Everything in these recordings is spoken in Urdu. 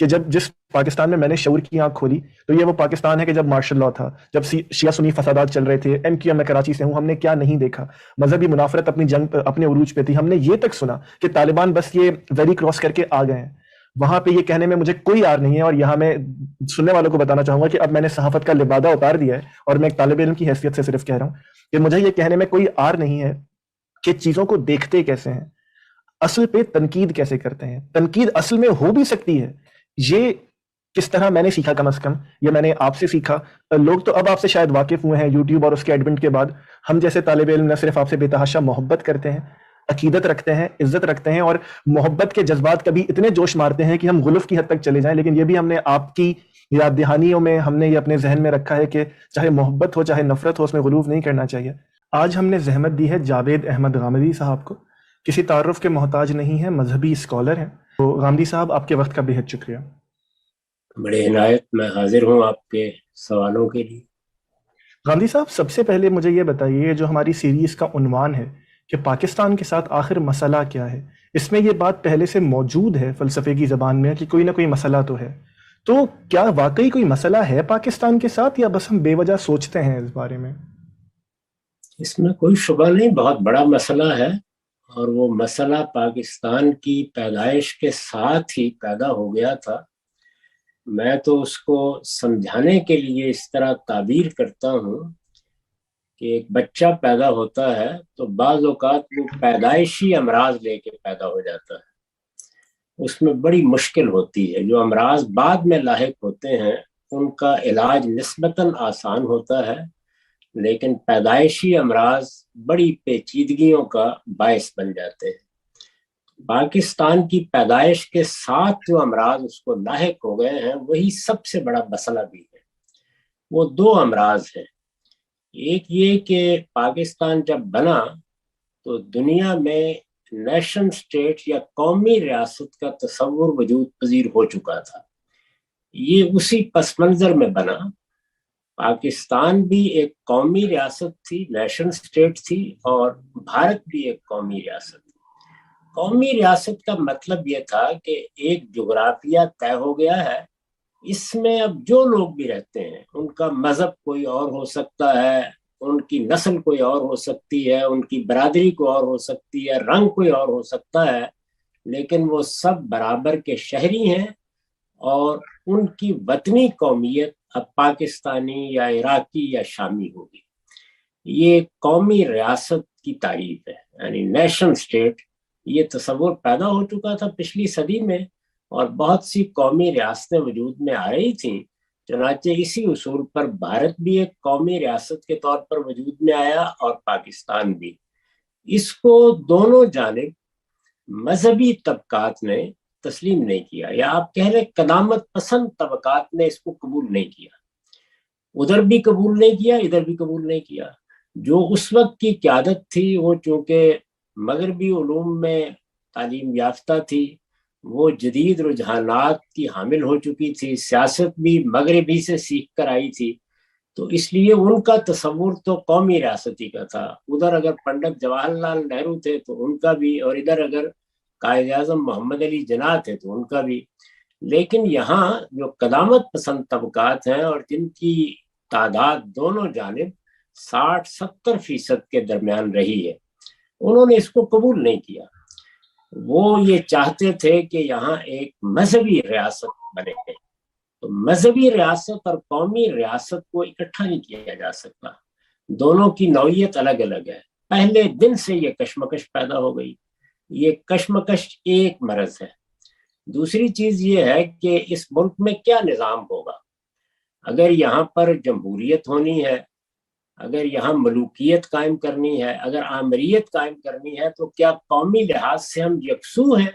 کہ جب جس پاکستان میں نے شعور کی آنکھ کھولی تو یہ وہ پاکستان ہے کہ جب مارشل لا تھا، جب شیعہ سنی فسادات چل رہے تھے، ایم کیو ایم میں کراچی سے ہوں، ہم نے کیا نہیں دیکھا، مذہبی منافرت اپنی جنگ اپنے عروج پہ تھی، ہم نے یہ تک سنا کہ طالبان بس یہ ویری کراس کر کے آ گئے ہیں. وہاں پہ یہ کہنے میں مجھے کوئی آر نہیں ہے، اور یہاں میں سننے والوں کو بتانا چاہوں گا کہ اب میں نے صحافت کا لبادہ اتار دیا ہے، اور میں ایک طالب علم کی حیثیت سے صرف کہہ رہا ہوں کہ مجھے یہ کہنے میں کوئی آر نہیں ہے کہ چیزوں کو دیکھتے کیسے ہیں، اصل پہ تنقید کیسے کرتے ہیں. تنقید اصل میں ہو بھی سکتی ہے، یہ کس طرح میں نے سیکھا، کم از کم یہ میں نے آپ سے سیکھا. لوگ تو اب آپ سے شاید واقف ہوئے ہیں یوٹیوب اور اس کے ایڈمنٹ کے بعد. ہم جیسے طالب علم نہ صرف آپ سے بے تحاشا محبت کرتے ہیں، عقیدت رکھتے ہیں، عزت رکھتے ہیں، اور محبت کے جذبات کبھی اتنے جوش مارتے ہیں کہ ہم غلف کی حد تک چلے جائیں. لیکن یہ بھی ہم نے آپ کی یاد دہانیوں میں ہم نے یہ اپنے ذہن میں رکھا ہے کہ چاہے محبت ہو چاہے نفرت ہو، اس میں غلوف نہیں کرنا چاہیے. آج ہم نے زحمت دی ہے جاوید احمد غامدی صاحب کو، کسی تعارف کے محتاج نہیں ہے، مذہبی اسکالر ہیں. تو غامدی صاحب آپ کے وقت کا بہت شکریہ. بڑے عنایت، میں حاضر ہوں آپ کے سوالوں کے لیے. غامدی صاحب، سب سے پہلے مجھے یہ بتائیے، جو ہماری سیریز کا عنوان ہے کہ پاکستان کے ساتھ آخر مسئلہ کیا ہے، اس میں یہ بات پہلے سے موجود ہے فلسفے کی زبان میں کہ کوئی نہ کوئی مسئلہ تو ہے. تو کیا واقعی کوئی مسئلہ ہے پاکستان کے ساتھ، یا بس ہم بے وجہ سوچتے ہیں اس بارے میں؟ اس میں کوئی شبہ نہیں، بہت بڑا مسئلہ ہے، اور وہ مسئلہ پاکستان کی پیدائش کے ساتھ ہی پیدا ہو گیا تھا. میں تو اس کو سمجھانے کے لیے اس طرح تعبیر کرتا ہوں کہ ایک بچہ پیدا ہوتا ہے تو بعض اوقات وہ پیدائشی امراض لے کے پیدا ہو جاتا ہے. اس میں بڑی مشکل ہوتی ہے. جو امراض بعد میں لاحق ہوتے ہیں ان کا علاج نسبتاً آسان ہوتا ہے، لیکن پیدائشی امراض بڑی پیچیدگیوں کا باعث بن جاتے ہیں. پاکستان کی پیدائش کے ساتھ جو امراض اس کو لاحق ہو گئے ہیں وہی سب سے بڑا مسئلہ بھی ہے. وہ دو امراض ہیں. ایک یہ کہ پاکستان جب بنا تو دنیا میں نیشن سٹیٹ یا قومی ریاست کا تصور وجود پذیر ہو چکا تھا. یہ اسی پس منظر میں بنا. پاکستان بھی ایک قومی ریاست تھی، نیشن سٹیٹ تھی، اور بھارت بھی ایک قومی ریاست تھی. قومی ریاست کا مطلب یہ تھا کہ ایک جغرافیہ طے ہو گیا ہے، اس میں اب جو لوگ بھی رہتے ہیں ان کا مذہب کوئی اور ہو سکتا ہے، ان کی نسل کوئی اور ہو سکتی ہے، ان کی برادری کوئی اور ہو سکتی ہے، رنگ کوئی اور ہو سکتا ہے، لیکن وہ سب برابر کے شہری ہیں، اور ان کی وطنی قومیت اب پاکستانی یا عراقی یا شامی ہوگی. یہ قومی ریاست کی تعریف ہے، یعنی نیشن سٹیٹ. یہ تصور پیدا ہو چکا تھا پچھلی صدی میں، اور بہت سی قومی ریاستیں وجود میں آ رہی تھیں. چنانچہ اسی اصول پر بھارت بھی ایک قومی ریاست کے طور پر وجود میں آیا، اور پاکستان بھی. اس کو دونوں جانب مذہبی طبقات نے تسلیم نہیں کیا، یا آپ کہہ لیں قدامت پسند طبقات نے اس کو قبول نہیں کیا. ادھر بھی قبول نہیں کیا، ادھر بھی قبول نہیں کیا. جو اس وقت کی قیادت تھی وہ چونکہ مغربی علوم میں تعلیم یافتہ تھی، وہ جدید رجحانات کی حامل ہو چکی تھی، سیاست بھی مغربی سے سیکھ کر آئی تھی، تو اس لیے ان کا تصور تو قومی ریاستی کا تھا. ادھر اگر پنڈت جواہر لال نہرو تھے تو ان کا بھی، اور ادھر اگر قائد اعظم محمد علی جناح تھے تو ان کا بھی. لیکن یہاں جو قدامت پسند طبقات ہیں اور جن کی تعداد دونوں جانب 60-70% کے درمیان رہی ہے، انہوں نے اس کو قبول نہیں کیا. وہ یہ چاہتے تھے کہ یہاں ایک مذہبی ریاست بنے. تو مذہبی ریاست اور قومی ریاست کو اکٹھا نہیں کیا جا سکتا، دونوں کی نوعیت الگ الگ ہے. پہلے دن سے یہ کشمکش پیدا ہو گئی. یہ کشمکش ایک مرض ہے. دوسری چیز یہ ہے کہ اس ملک میں کیا نظام ہوگا. اگر یہاں پر جمہوریت ہونی ہے، اگر یہاں ملوکیت قائم کرنی ہے، اگر آمریت قائم کرنی ہے، تو کیا قومی لحاظ سے ہم یکسو ہیں؟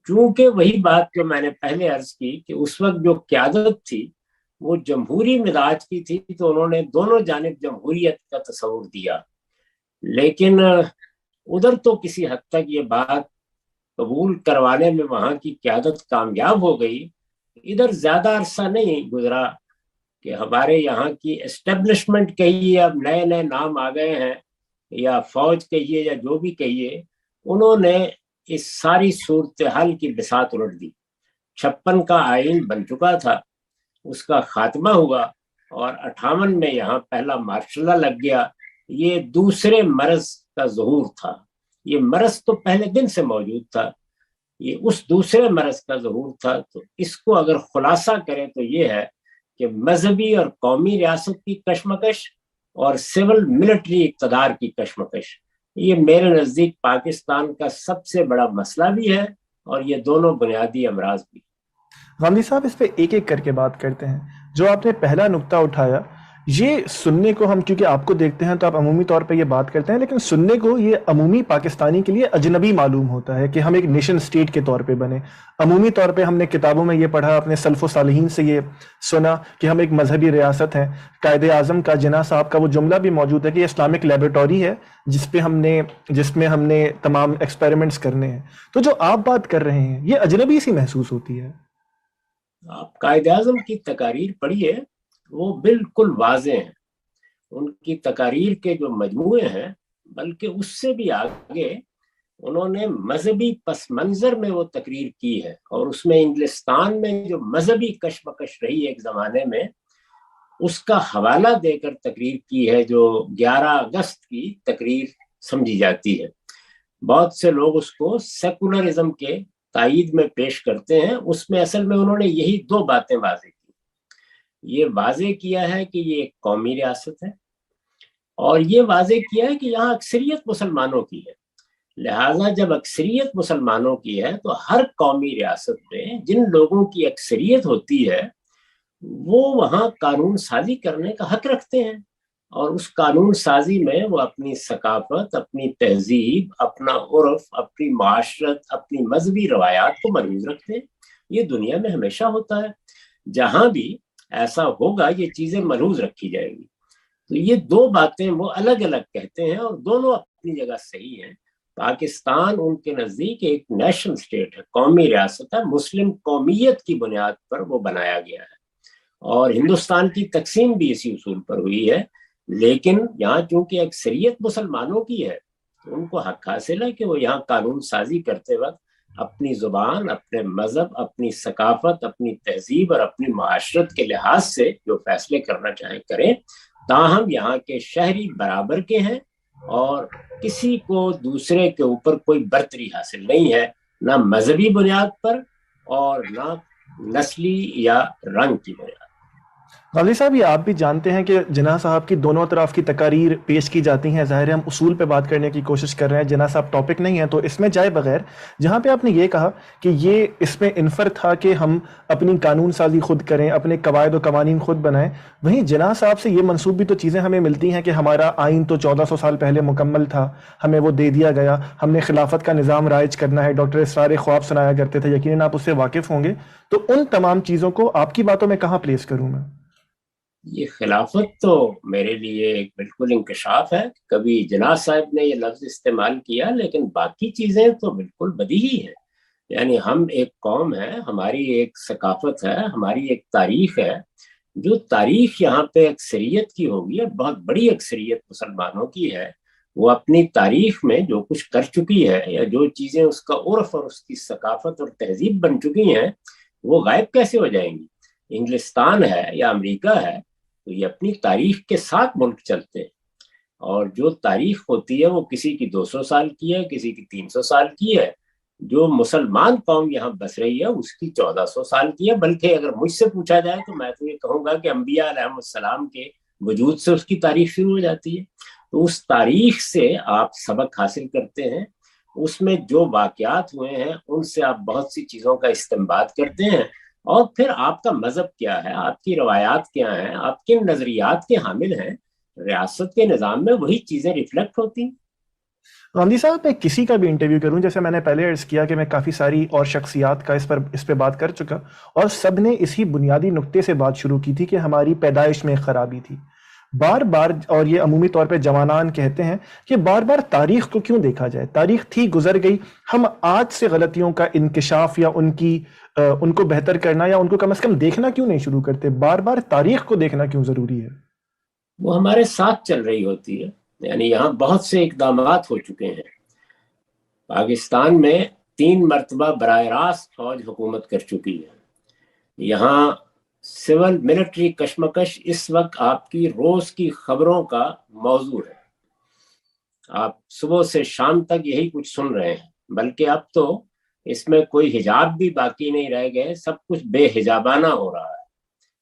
چونکہ وہی بات جو میں نے پہلے عرض کی کہ اس وقت جو قیادت تھی وہ جمہوری مزاج کی تھی، تو انہوں نے دونوں جانب جمہوریت کا تصور دیا. لیکن ادھر تو کسی حد تک یہ بات قبول کروانے میں وہاں کی قیادت کامیاب ہو گئی. ادھر زیادہ عرصہ نہیں گزرا کہ ہمارے یہاں کی اسٹیبلشمنٹ کہیے، اب نئے نئے نام آ گئے ہیں، یا فوج کہیے یا جو بھی کہیے، انہوں نے اس ساری صورتحال کی بساط الٹ دی. 56 کا آئین بن چکا تھا، اس کا خاتمہ ہوا اور 58 میں یہاں پہلا مارشل لا لگ گیا. یہ دوسرے مرض کا ظہور تھا. یہ مرض تو پہلے دن سے موجود تھا، یہ اس دوسرے مرض کا ظہور تھا. تو اس کو اگر خلاصہ کریں تو یہ ہے کہ مذہبی اور قومی ریاست کی کشمکش اور سول ملٹری اقتدار کی کشمکش، یہ میرے نزدیک پاکستان کا سب سے بڑا مسئلہ بھی ہے، اور یہ دونوں بنیادی امراض بھی. غامدی صاحب اس پہ ایک ایک کر کے بات کرتے ہیں. جو آپ نے پہلا نقطہ اٹھایا، یہ سننے کو ہم کیونکہ آپ کو دیکھتے ہیں تو آپ عمومی طور پہ یہ بات کرتے ہیں، لیکن سننے کو یہ عمومی پاکستانی کے لیے اجنبی معلوم ہوتا ہے کہ ہم ایک نیشن سٹیٹ کے طور پہ بنے. عمومی طور پہ ہم نے کتابوں میں یہ پڑھا، اپنے سلف و صالحین سے یہ سنا کہ ہم ایک مذہبی ریاست ہیں. قائد اعظم کا، جناح صاحب کا وہ جملہ بھی موجود ہے کہ یہ اسلامک لیبورٹری ہے جس میں ہم نے تمام ایکسپیریمنٹس کرنے ہیں. تو جو آپ بات کر رہے ہیں یہ اجنبی سی محسوس ہوتی ہے. آپ قائد اعظم کی تقاریر پڑھیے، وہ بالکل واضح ہیں. ان کی تقاریر کے جو مجموعے ہیں، بلکہ اس سے بھی آگے انہوں نے مذہبی پس منظر میں وہ تقریر کی ہے، اور اس میں انگلستان میں جو مذہبی کشمکش رہی ایک زمانے میں، اس کا حوالہ دے کر تقریر کی ہے، جو 11 اگست کی تقریر سمجھی جاتی ہے. بہت سے لوگ اس کو سیکولرزم کے تائید میں پیش کرتے ہیں. اس میں اصل میں انہوں نے یہی 2 باتیں واضح کی. یہ واضح کیا ہے کہ یہ ایک قومی ریاست ہے، اور یہ واضح کیا ہے کہ یہاں اکثریت مسلمانوں کی ہے. لہٰذا جب اکثریت مسلمانوں کی ہے تو ہر قومی ریاست میں جن لوگوں کی اکثریت ہوتی ہے وہ وہاں قانون سازی کرنے کا حق رکھتے ہیں، اور اس قانون سازی میں وہ اپنی ثقافت، اپنی تہذیب، اپنا عرف، اپنی معاشرت، اپنی مذہبی روایات کو ملحوظ رکھتے ہیں. یہ دنیا میں ہمیشہ ہوتا ہے، جہاں بھی ایسا ہوگا یہ چیزیں ملحوظ رکھی جائیں گی. تو یہ 2 باتیں وہ الگ الگ کہتے ہیں، اور دونوں اپنی جگہ صحیح ہیں. پاکستان ان کے نزدیک ایک نیشنل سٹیٹ ہے، قومی ریاست ہے. مسلم قومیت کی بنیاد پر وہ بنایا گیا ہے، اور ہندوستان کی تقسیم بھی اسی اصول پر ہوئی ہے. لیکن یہاں چونکہ اکثریت مسلمانوں کی ہے تو ان کو حق حاصل ہے کہ وہ یہاں قانون سازی کرتے وقت اپنی زبان، اپنے مذہب، اپنی ثقافت، اپنی تہذیب اور اپنی معاشرت کے لحاظ سے جو فیصلے کرنا چاہیں کریں. تاہم یہاں کے شہری برابر کے ہیں، اور کسی کو دوسرے کے اوپر کوئی برتری حاصل نہیں ہے، نہ مذہبی بنیاد پر اور نہ نسلی یا رنگ کی بنیاد. غازی صاحب، یہ آپ بھی جانتے ہیں کہ جناح صاحب کی دونوں طرف کی تقاریر پیش کی جاتی ہیں. ظاہر ہے ہم اصول پہ بات کرنے کی کوشش کر رہے ہیں، جناح صاحب ٹاپک نہیں ہے، تو اس میں جائے بغیر جہاں پہ آپ نے یہ کہا کہ یہ اس میں انفر تھا کہ ہم اپنی قانون سازی خود کریں، اپنے قواعد و قوانین خود بنائیں، وہیں جناح صاحب سے یہ منسوب بھی تو چیزیں ہمیں ملتی ہیں کہ ہمارا آئین تو 1400 سال پہلے مکمل تھا، ہمیں وہ دے دیا گیا، ہم نے خلافت کا نظام رائج کرنا ہے. ڈاکٹر اسرار خواب سنایا کرتے تھے، یقیناً آپ اس سے واقف ہوں گے. تو ان تمام چیزوں کو آپ کی باتوں میں کہاں پلیس کروں میں؟ یہ خلافت تو میرے لیے ایک بالکل انکشاف ہے. کبھی جناح صاحب نے یہ لفظ استعمال کیا، لیکن باقی چیزیں تو بالکل بدیہی ہیں. یعنی ہم ایک قوم ہے، ہماری ایک ثقافت ہے، ہماری ایک تاریخ ہے. جو تاریخ یہاں پہ اکثریت کی ہوگی، اور بہت بڑی اکثریت مسلمانوں کی ہے، وہ اپنی تاریخ میں جو کچھ کر چکی ہے، یا جو چیزیں اس کا عرف اور اس کی ثقافت اور تہذیب بن چکی ہیں، وہ غائب کیسے ہو جائیں گی؟ انگلستان ہے یا امریکہ ہے، تو یہ اپنی تاریخ کے ساتھ ملک چلتے ہیں، اور جو تاریخ ہوتی ہے وہ کسی کی 200 سال کی ہے، کسی کی 300 سال کی ہے. جو مسلمان قوم یہاں بس رہی ہے اس کی 1400 سال کی ہے. بلکہ اگر مجھ سے پوچھا جائے تو میں تو یہ کہوں گا کہ انبیاء علیہ السلام کے وجود سے اس کی تاریخ شروع ہو جاتی ہے. تو اس تاریخ سے آپ سبق حاصل کرتے ہیں، اس میں جو واقعات ہوئے ہیں ان سے آپ بہت سی چیزوں کا استنباط کرتے ہیں، اور پھر آپ کا مذہب کیا ہے، آپ کی روایات کیا ہیں، آپ کن نظریات کے حامل ہیں، ریاست کے نظام میں وہی چیزیں ریفلیکٹ ہوتی ہیں. غامدی صاحب، میں کسی کا بھی انٹرویو کروں، جیسے میں نے پہلے عرض کیا کہ میں کافی ساری اور شخصیات کا اس پہ بات کر چکا، اور سب نے اسی بنیادی نقطے سے بات شروع کی تھی کہ ہماری پیدائش میں ایک خرابی تھی. بار بار، اور یہ عمومی طور پہ جوانان کہتے ہیں کہ بار بار تاریخ کو کیوں دیکھا جائے، تاریخ تھی، گزر گئی، ہم آج سے غلطیوں کا انکشاف یا ان کو بہتر کرنا یا ان کو کم از کم دیکھنا کیوں نہیں شروع کرتے، بار بار تاریخ کو دیکھنا کیوں ضروری ہے؟ وہ ہمارے ساتھ چل رہی ہوتی ہے. یعنی یہاں بہت سے اقدامات ہو چکے ہیں. پاکستان میں 3 مرتبہ براہ راست فوج حکومت کر چکی ہے۔ یہاں سول ملٹری کشمکش اس وقت آپ کی روز کی خبروں کا موضوع ہے، آپ صبح سے شام تک یہی کچھ سن رہے ہیں، بلکہ اب تو اس میں کوئی حجاب بھی باقی نہیں رہ گئے، سب کچھ بے حجابانہ ہو رہا ہے،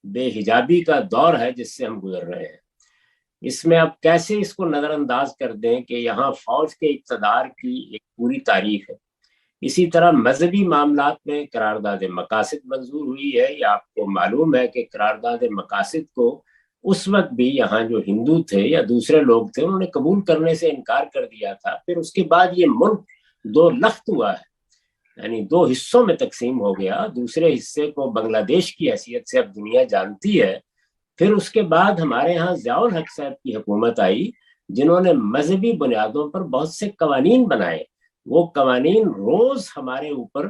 بے حجابی کا دور ہے جس سے ہم گزر رہے ہیں۔ اس میں اب کیسے اس کو نظر انداز کر دیں کہ یہاں فوج کے اقتدار کی ایک پوری تاریخ ہے۔ اسی طرح مذہبی معاملات میں قرارداد مقاصد منظور ہوئی ہے، یا آپ کو معلوم ہے کہ قرارداد مقاصد کو اس وقت بھی یہاں جو ہندو تھے یا دوسرے لوگ تھے انہوں نے قبول کرنے سے انکار کر دیا تھا۔ پھر اس کے بعد یہ ملک 2 لخت ہوا ہے، یعنی 2 حصوں میں تقسیم ہو گیا، دوسرے حصے کو بنگلہ دیش کی حیثیت سے اب دنیا جانتی ہے۔ پھر اس کے بعد ہمارے ہاں ضیاء الحق صاحب کی حکومت آئی، جنہوں نے مذہبی بنیادوں پر بہت سے قوانین بنائے۔ وہ قوانین روز ہمارے اوپر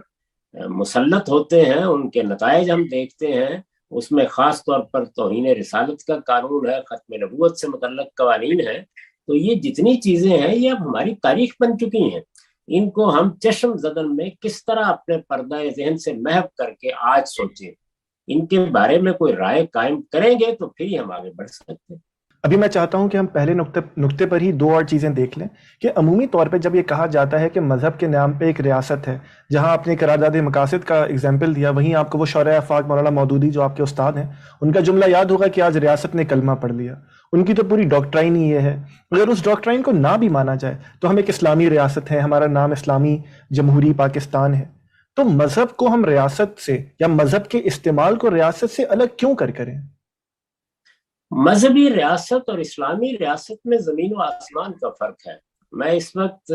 مسلط ہوتے ہیں، ان کے نتائج ہم دیکھتے ہیں۔ اس میں خاص طور پر توہین رسالت کا قانون ہے، ختم نبوت سے متعلق قوانین ہیں۔ تو یہ جتنی چیزیں ہیں یہ اب ہماری تاریخ بن چکی ہیں، ان کو ہم چشم زدن میں کس طرح اپنے پردہ ذہن سے محو کر کے آج سوچیں، ان کے بارے میں کوئی رائے قائم کریں گے تو پھر ہی ہم آگے بڑھ سکتے ہیں۔ ابھی میں چاہتا ہوں کہ ہم پہلے نقطے پر ہی 2 اور چیزیں دیکھ لیں کہ عمومی طور پہ جب یہ کہا جاتا ہے کہ مذہب کے نام پہ ایک ریاست ہے، جہاں آپ نے قرارداد مقاصد کا اگزامپل دیا، وہیں آپ کو وہ شورائے آفاق مولانا مودودی جو آپ کے استاد ہیں ان کا جملہ یاد ہوگا کہ آج ریاست نے کلمہ پڑھ لیا۔ ان کی تو پوری ڈاکٹرائن ہی یہ ہے۔ اگر اس ڈاکٹرائن کو نہ بھی مانا جائے تو ہم ایک اسلامی ریاست ہے، ہمارا نام اسلامی جمہوری پاکستان ہے، تو مذہب کو ہم ریاست سے یا مذہب کے استعمال کو ریاست سے الگ کیوں کریں؟ مذہبی ریاست اور اسلامی ریاست میں زمین و آسمان کا فرق ہے۔ میں اس وقت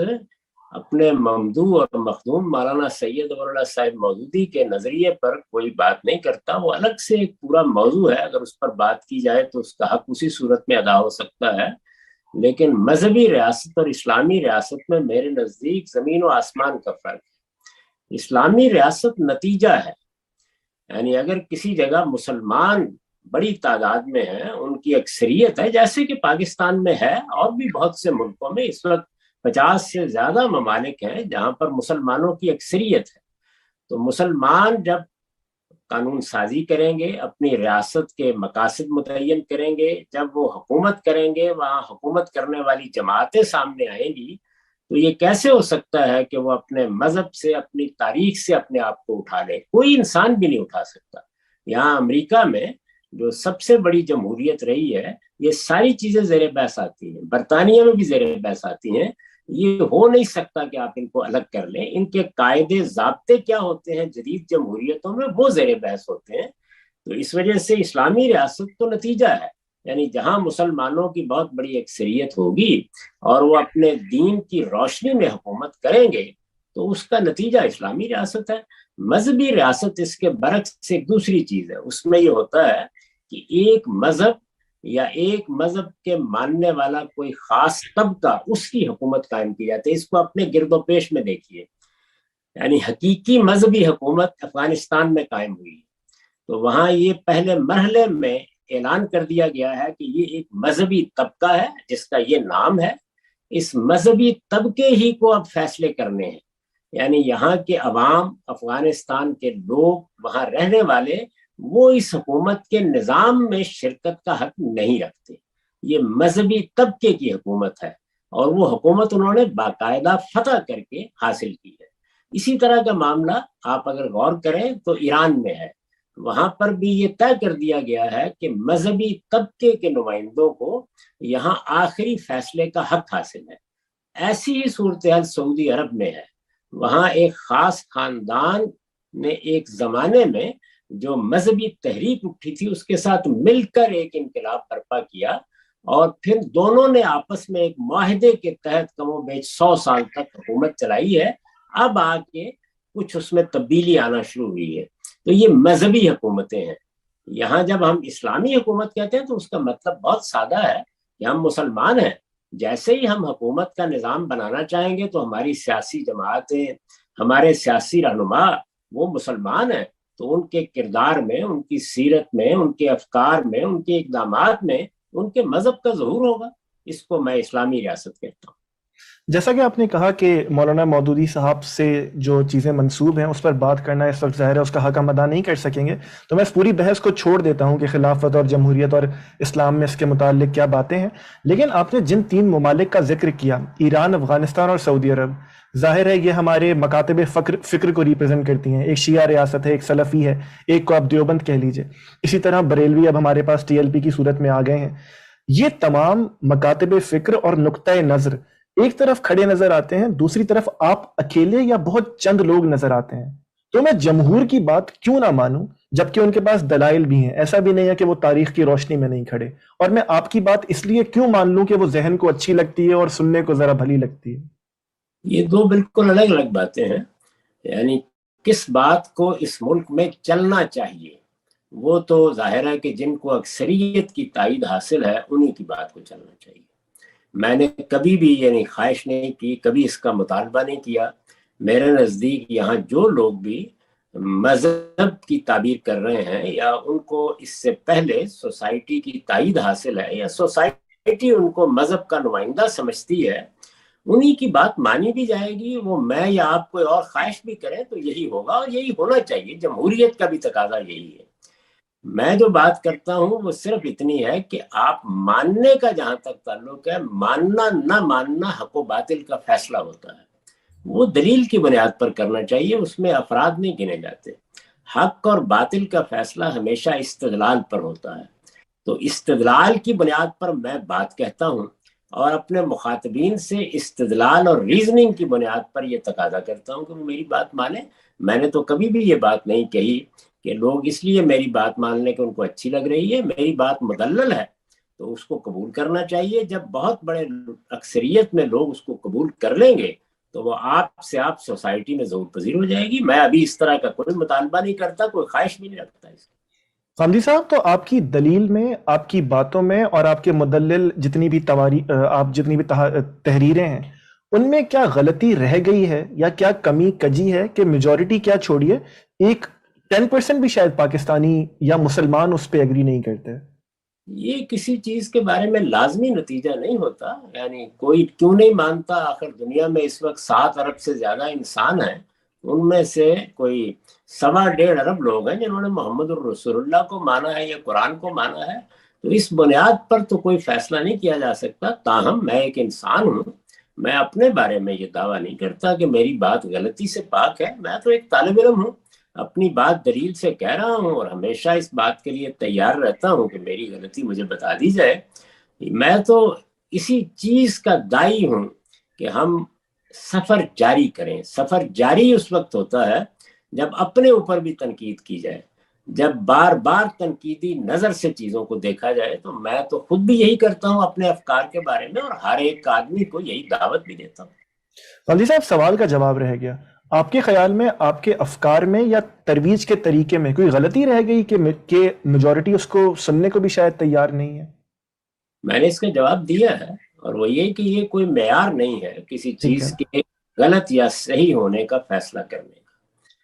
اپنے ممدوح اور مخدوم مولانا سید ولی اللہ صاحب مودودی کے نظریے پر کوئی بات نہیں کرتا، وہ الگ سے ایک پورا موضوع ہے، اگر اس پر بات کی جائے تو اس کا حق اسی صورت میں ادا ہو سکتا ہے۔ لیکن مذہبی ریاست اور اسلامی ریاست میں میرے نزدیک زمین و آسمان کا فرق ہے۔ اسلامی ریاست نتیجہ ہے، یعنی اگر کسی جگہ مسلمان بڑی تعداد میں ہیں، ان کی اکثریت ہے، جیسے کہ پاکستان میں ہے اور بھی بہت سے ملکوں میں اس وقت 50 سے زیادہ ممالک ہیں جہاں پر مسلمانوں کی اکثریت ہے، تو مسلمان جب قانون سازی کریں گے، اپنی ریاست کے مقاصد متعین کریں گے، جب وہ حکومت کریں گے، وہاں حکومت کرنے والی جماعتیں سامنے آئیں گی، تو یہ کیسے ہو سکتا ہے کہ وہ اپنے مذہب سے، اپنی تاریخ سے اپنے آپ کو اٹھا لے؟ کوئی انسان بھی نہیں اٹھا سکتا۔ یہاں امریکہ میں جو سب سے بڑی جمہوریت رہی ہے، یہ ساری چیزیں زیر بحث آتی ہیں، برطانیہ میں بھی زیر بحث آتی ہیں۔ یہ ہو نہیں سکتا کہ آپ ان کو الگ کر لیں، ان کے قاعدے ضابطے کیا ہوتے ہیں جدید جمہوریتوں میں وہ زیر بحث ہوتے ہیں۔ تو اس وجہ سے اسلامی ریاست تو نتیجہ ہے، یعنی جہاں مسلمانوں کی بہت بڑی اکثریت ہوگی اور وہ اپنے دین کی روشنی میں حکومت کریں گے تو اس کا نتیجہ اسلامی ریاست ہے۔ مذہبی ریاست اس کے برعکس ایک دوسری چیز ہے، اس میں یہ ہوتا ہے کہ ایک مذہب یا ایک مذہب کے ماننے والا کوئی خاص طبقہ، اس کی حکومت قائم کی جاتی ہے۔ اس کو اپنے گرد و پیش میں دیکھیے، یعنی حقیقی مذہبی حکومت افغانستان میں قائم ہوئی، تو وہاں یہ پہلے مرحلے میں اعلان کر دیا گیا ہے کہ یہ ایک مذہبی طبقہ ہے جس کا یہ نام ہے، اس مذہبی طبقے ہی کو اب فیصلے کرنے ہیں، یعنی یہاں کے عوام، افغانستان کے لوگ، وہاں رہنے والے، وہ اس حکومت کے نظام میں شرکت کا حق نہیں رکھتے۔ یہ مذہبی طبقے کی حکومت ہے اور وہ حکومت انہوں نے باقاعدہ فتح کر کے حاصل کی ہے۔ اسی طرح کا معاملہ آپ اگر غور کریں تو ایران میں ہے، وہاں پر بھی یہ طے کر دیا گیا ہے کہ مذہبی طبقے کے نمائندوں کو یہاں آخری فیصلے کا حق حاصل ہے۔ ایسی ہی صورتحال سعودی عرب میں ہے، وہاں ایک خاص خاندان نے ایک زمانے میں جو مذہبی تحریک اٹھی تھی اس کے ساتھ مل کر ایک انقلاب برپا کیا، اور پھر دونوں نے آپس میں ایک معاہدے کے تحت کم و بیش 100 سال تک حکومت چلائی ہے۔ اب آ کے کچھ اس میں تبدیلی آنا شروع ہوئی ہے۔ تو یہ مذہبی حکومتیں ہیں۔ یہاں جب ہم اسلامی حکومت کہتے ہیں تو اس کا مطلب بہت سادہ ہے کہ ہم مسلمان ہیں، جیسے ہی ہم حکومت کا نظام بنانا چاہیں گے تو ہماری سیاسی جماعتیں، ہمارے سیاسی رہنما وہ مسلمان ہیں، تو ان کے کردار میں، ان کی سیرت میں، ان کے افکار میں، ان کے اقدامات میں ان کے مذہب کا ظہور ہوگا۔ اس کو میں اسلامی ریاست کہتا ہوں۔ جیسا کہ آپ نے کہا کہ مولانا مودودی صاحب سے جو چیزیں منسوب ہیں اس پر بات کرنا اس وقت ظاہر ہے اس کا حق ہم ادا نہیں کر سکیں گے، تو میں اس پوری بحث کو چھوڑ دیتا ہوں کہ خلافت اور جمہوریت اور اسلام میں اس کے متعلق کیا باتیں ہیں. لیکن آپ نے جن 3 ممالک کا ذکر کیا، ایران، افغانستان اور سعودی عرب، ظاہر ہے یہ ہمارے مکاتب فکر کو ریپرزینٹ کرتی ہیں. ایک شیعہ ریاست ہے، ایک سلفی ہے، ایک کو آپ دیوبند کہہ لیجئے. اسی طرح بریلوی اب ہمارے پاس TLP کی صورت میں آ گئے ہیں. یہ تمام مکاتب فکر اور نقطۂ نظر ایک طرف کھڑے نظر آتے ہیں، دوسری طرف آپ اکیلے یا بہت چند لوگ نظر آتے ہیں. تو میں جمہور کی بات کیوں نہ مانوں جبکہ ان کے پاس دلائل بھی ہیں؟ ایسا بھی نہیں ہے کہ وہ تاریخ کی روشنی میں نہیں کھڑے. اور میں آپ کی بات اس لیے کیوں مان لوں کہ وہ ذہن کو اچھی لگتی ہے اور سننے کو ذرا بھلی لگتی ہے؟ یہ دو بالکل الگ الگ باتیں ہیں. یعنی کس بات کو اس ملک میں چلنا چاہیے وہ تو ظاہر ہے کہ جن کو اکثریت کی تائید حاصل ہے انہی کی بات کو چلنا چاہیے. میں نے کبھی بھی یعنی خواہش نہیں کی، کبھی اس کا مطالبہ نہیں کیا. میرے نزدیک یہاں جو لوگ بھی مذہب کی تعبیر کر رہے ہیں یا ان کو اس سے پہلے سوسائٹی کی تائید حاصل ہے یا سوسائٹی ان کو مذہب کا نمائندہ سمجھتی ہے، انہی کی بات مانی بھی جائے گی. وہ میں یا آپ کوئی اور خواہش بھی کریں تو یہی ہوگا اور یہی ہونا چاہیے. جمہوریت کا بھی تقاضا یہی ہے. میں جو بات کرتا ہوں وہ صرف اتنی ہے کہ آپ ماننے کا جہاں تک تعلق ہے، ماننا نہ ماننا حق و باطل کا فیصلہ ہوتا ہے. وہ دلیل کی بنیاد پر کرنا چاہیے، اس میں افراد نہیں گنے جاتے. حق اور باطل کا فیصلہ ہمیشہ استدلال پر ہوتا ہے. تو استدلال کی بنیاد پر میں بات کہتا ہوں اور اپنے مخاطبین سے استدلال اور ریزننگ کی بنیاد پر یہ تقاضا کرتا ہوں کہ وہ میری بات مانیں. میں نے تو کبھی بھی یہ بات نہیں کہی کہ لوگ اس لیے میری بات مان لیں کہ ان کو اچھی لگ رہی ہے. میری بات مدلل ہے تو اس کو قبول کرنا چاہیے. جب بہت بڑے اکثریت میں لوگ اس کو قبول کر لیں گے تو وہ آپ سے آپ سوسائٹی میں ضرور پذیر ہو جائے گی. میں ابھی اس طرح کا کوئی مطالبہ نہیں کرتا، کوئی خواہش بھی نہیں رکھتا اس کی. غامدی صاحب، تو آپ کی دلیل میں، آپ کی باتوں میں اور آپ کے مدلل جتنی بھی آپ جتنی بھی تحریریں ہیں ان میں کیا غلطی رہ گئی ہے یا کیا کمی کجی ہے کہ میجورٹی کیا چھوڑیے، ایک 10% بھی شاید پاکستانی یا مسلمان اس پہ ایگری نہیں کرتے؟ یہ کسی چیز کے بارے میں لازمی نتیجہ نہیں ہوتا. یعنی کوئی کیوں نہیں مانتا؟ آخر دنیا میں اس وقت 7 ارب سے زیادہ انسان ہیں، ان میں سے کوئی 1.25 ارب لوگ ہیں جنہوں نے محمد الرسول اللہ کو مانا ہے یا قرآن کو مانا ہے. تو اس بنیاد پر تو کوئی فیصلہ نہیں کیا جا سکتا. تاہم میں ایک انسان ہوں، میں اپنے بارے میں یہ دعویٰ نہیں کرتا کہ میری بات غلطی سے پاک ہے. میں تو ایک طالب علم ہوں، اپنی بات دلیل سے کہہ رہا ہوں اور ہمیشہ اس بات کے لیے تیار رہتا ہوں کہ میری غلطی مجھے بتا دی جائے. میں تو اسی چیز کا داعی ہوں کہ ہم سفر جاری کریں. سفر جاری اس وقت ہوتا ہے جب اپنے اوپر بھی تنقید کی جائے، جب بار بار تنقیدی نظر سے چیزوں کو دیکھا جائے. تو میں تو خود بھی یہی کرتا ہوں اپنے افکار کے بارے میں اور ہر ایک آدمی کو یہی دعوت بھی دیتا ہوں. غامدی صاحب، سوال کا جواب رہ گیا. آپ کے خیال میں آپ کے افکار میں یا ترویج کے طریقے میں کوئی غلطی رہ گئی کہ میجورٹی اس کو سننے کو بھی شاید تیار نہیں ہے؟ میں نے اس کا جواب دیا ہے اور وہ یہ کہ یہ کوئی معیار نہیں ہے کسی ٹھیک ہے، چیز کے غلط یا صحیح ہونے کا فیصلہ کرنے کا.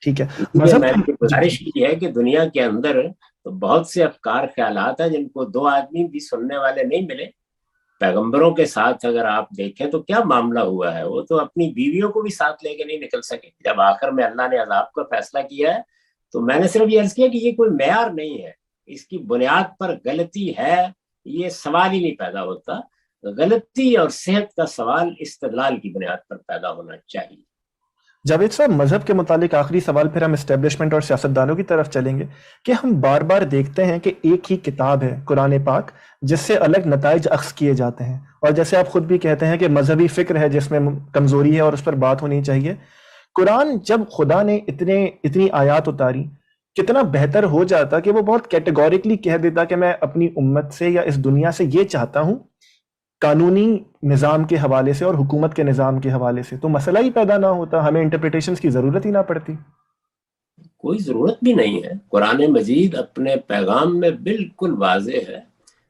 ٹھیک ہے. اس لیے مذہب میں کا نے جی گزارش کی ہے کہ دنیا کے اندر تو بہت سے افکار خیالات ہیں جن کو 2 آدمی بھی سننے والے نہیں ملے. پیغمبروں کے ساتھ اگر آپ دیکھیں تو کیا معاملہ ہوا ہے، وہ تو اپنی بیویوں کو بھی ساتھ لے کے نہیں نکل سکے. جب آخر میں اللہ نے عذاب کا فیصلہ کیا ہے تو میں نے صرف یہ عرض کیا کہ یہ کوئی معیار نہیں ہے، اس کی بنیاد پر غلطی ہے یہ سوال ہی نہیں پیدا ہوتا. غلطی اور صحت کا سوال استدلال کی بنیاد پر پیدا ہونا چاہیے. جاوید صاحب، مذہب کے متعلق آخری سوال، پھر ہم اسٹیبلشمنٹ اور سیاستدانوں کی طرف چلیں گے کہ ہم بار بار دیکھتے ہیں کہ ایک ہی کتاب ہے قرآن پاک جس سے الگ نتائج اخذ کیے جاتے ہیں، اور جیسے آپ خود بھی کہتے ہیں کہ مذہبی فکر ہے جس میں کمزوری ہے اور اس پر بات ہونی چاہیے. قرآن جب خدا نے اتنی آیات اتاری، کتنا بہتر ہو جاتا کہ وہ بہت کیٹیگوریکلی کہہ دیتا کہ میں اپنی امت سے یا اس دنیا سے یہ چاہتا ہوں قانونی نظام کے حوالے سے اور حکومت کے نظام کے حوالے سے، تو مسئلہ ہی پیدا نہ ہوتا، ہمیں انٹرپریٹیشنز کی ضرورت ہی نہ پڑتی. کوئی ضرورت بھی نہیں ہے. قرآن مجید اپنے پیغام میں بالکل واضح ہے،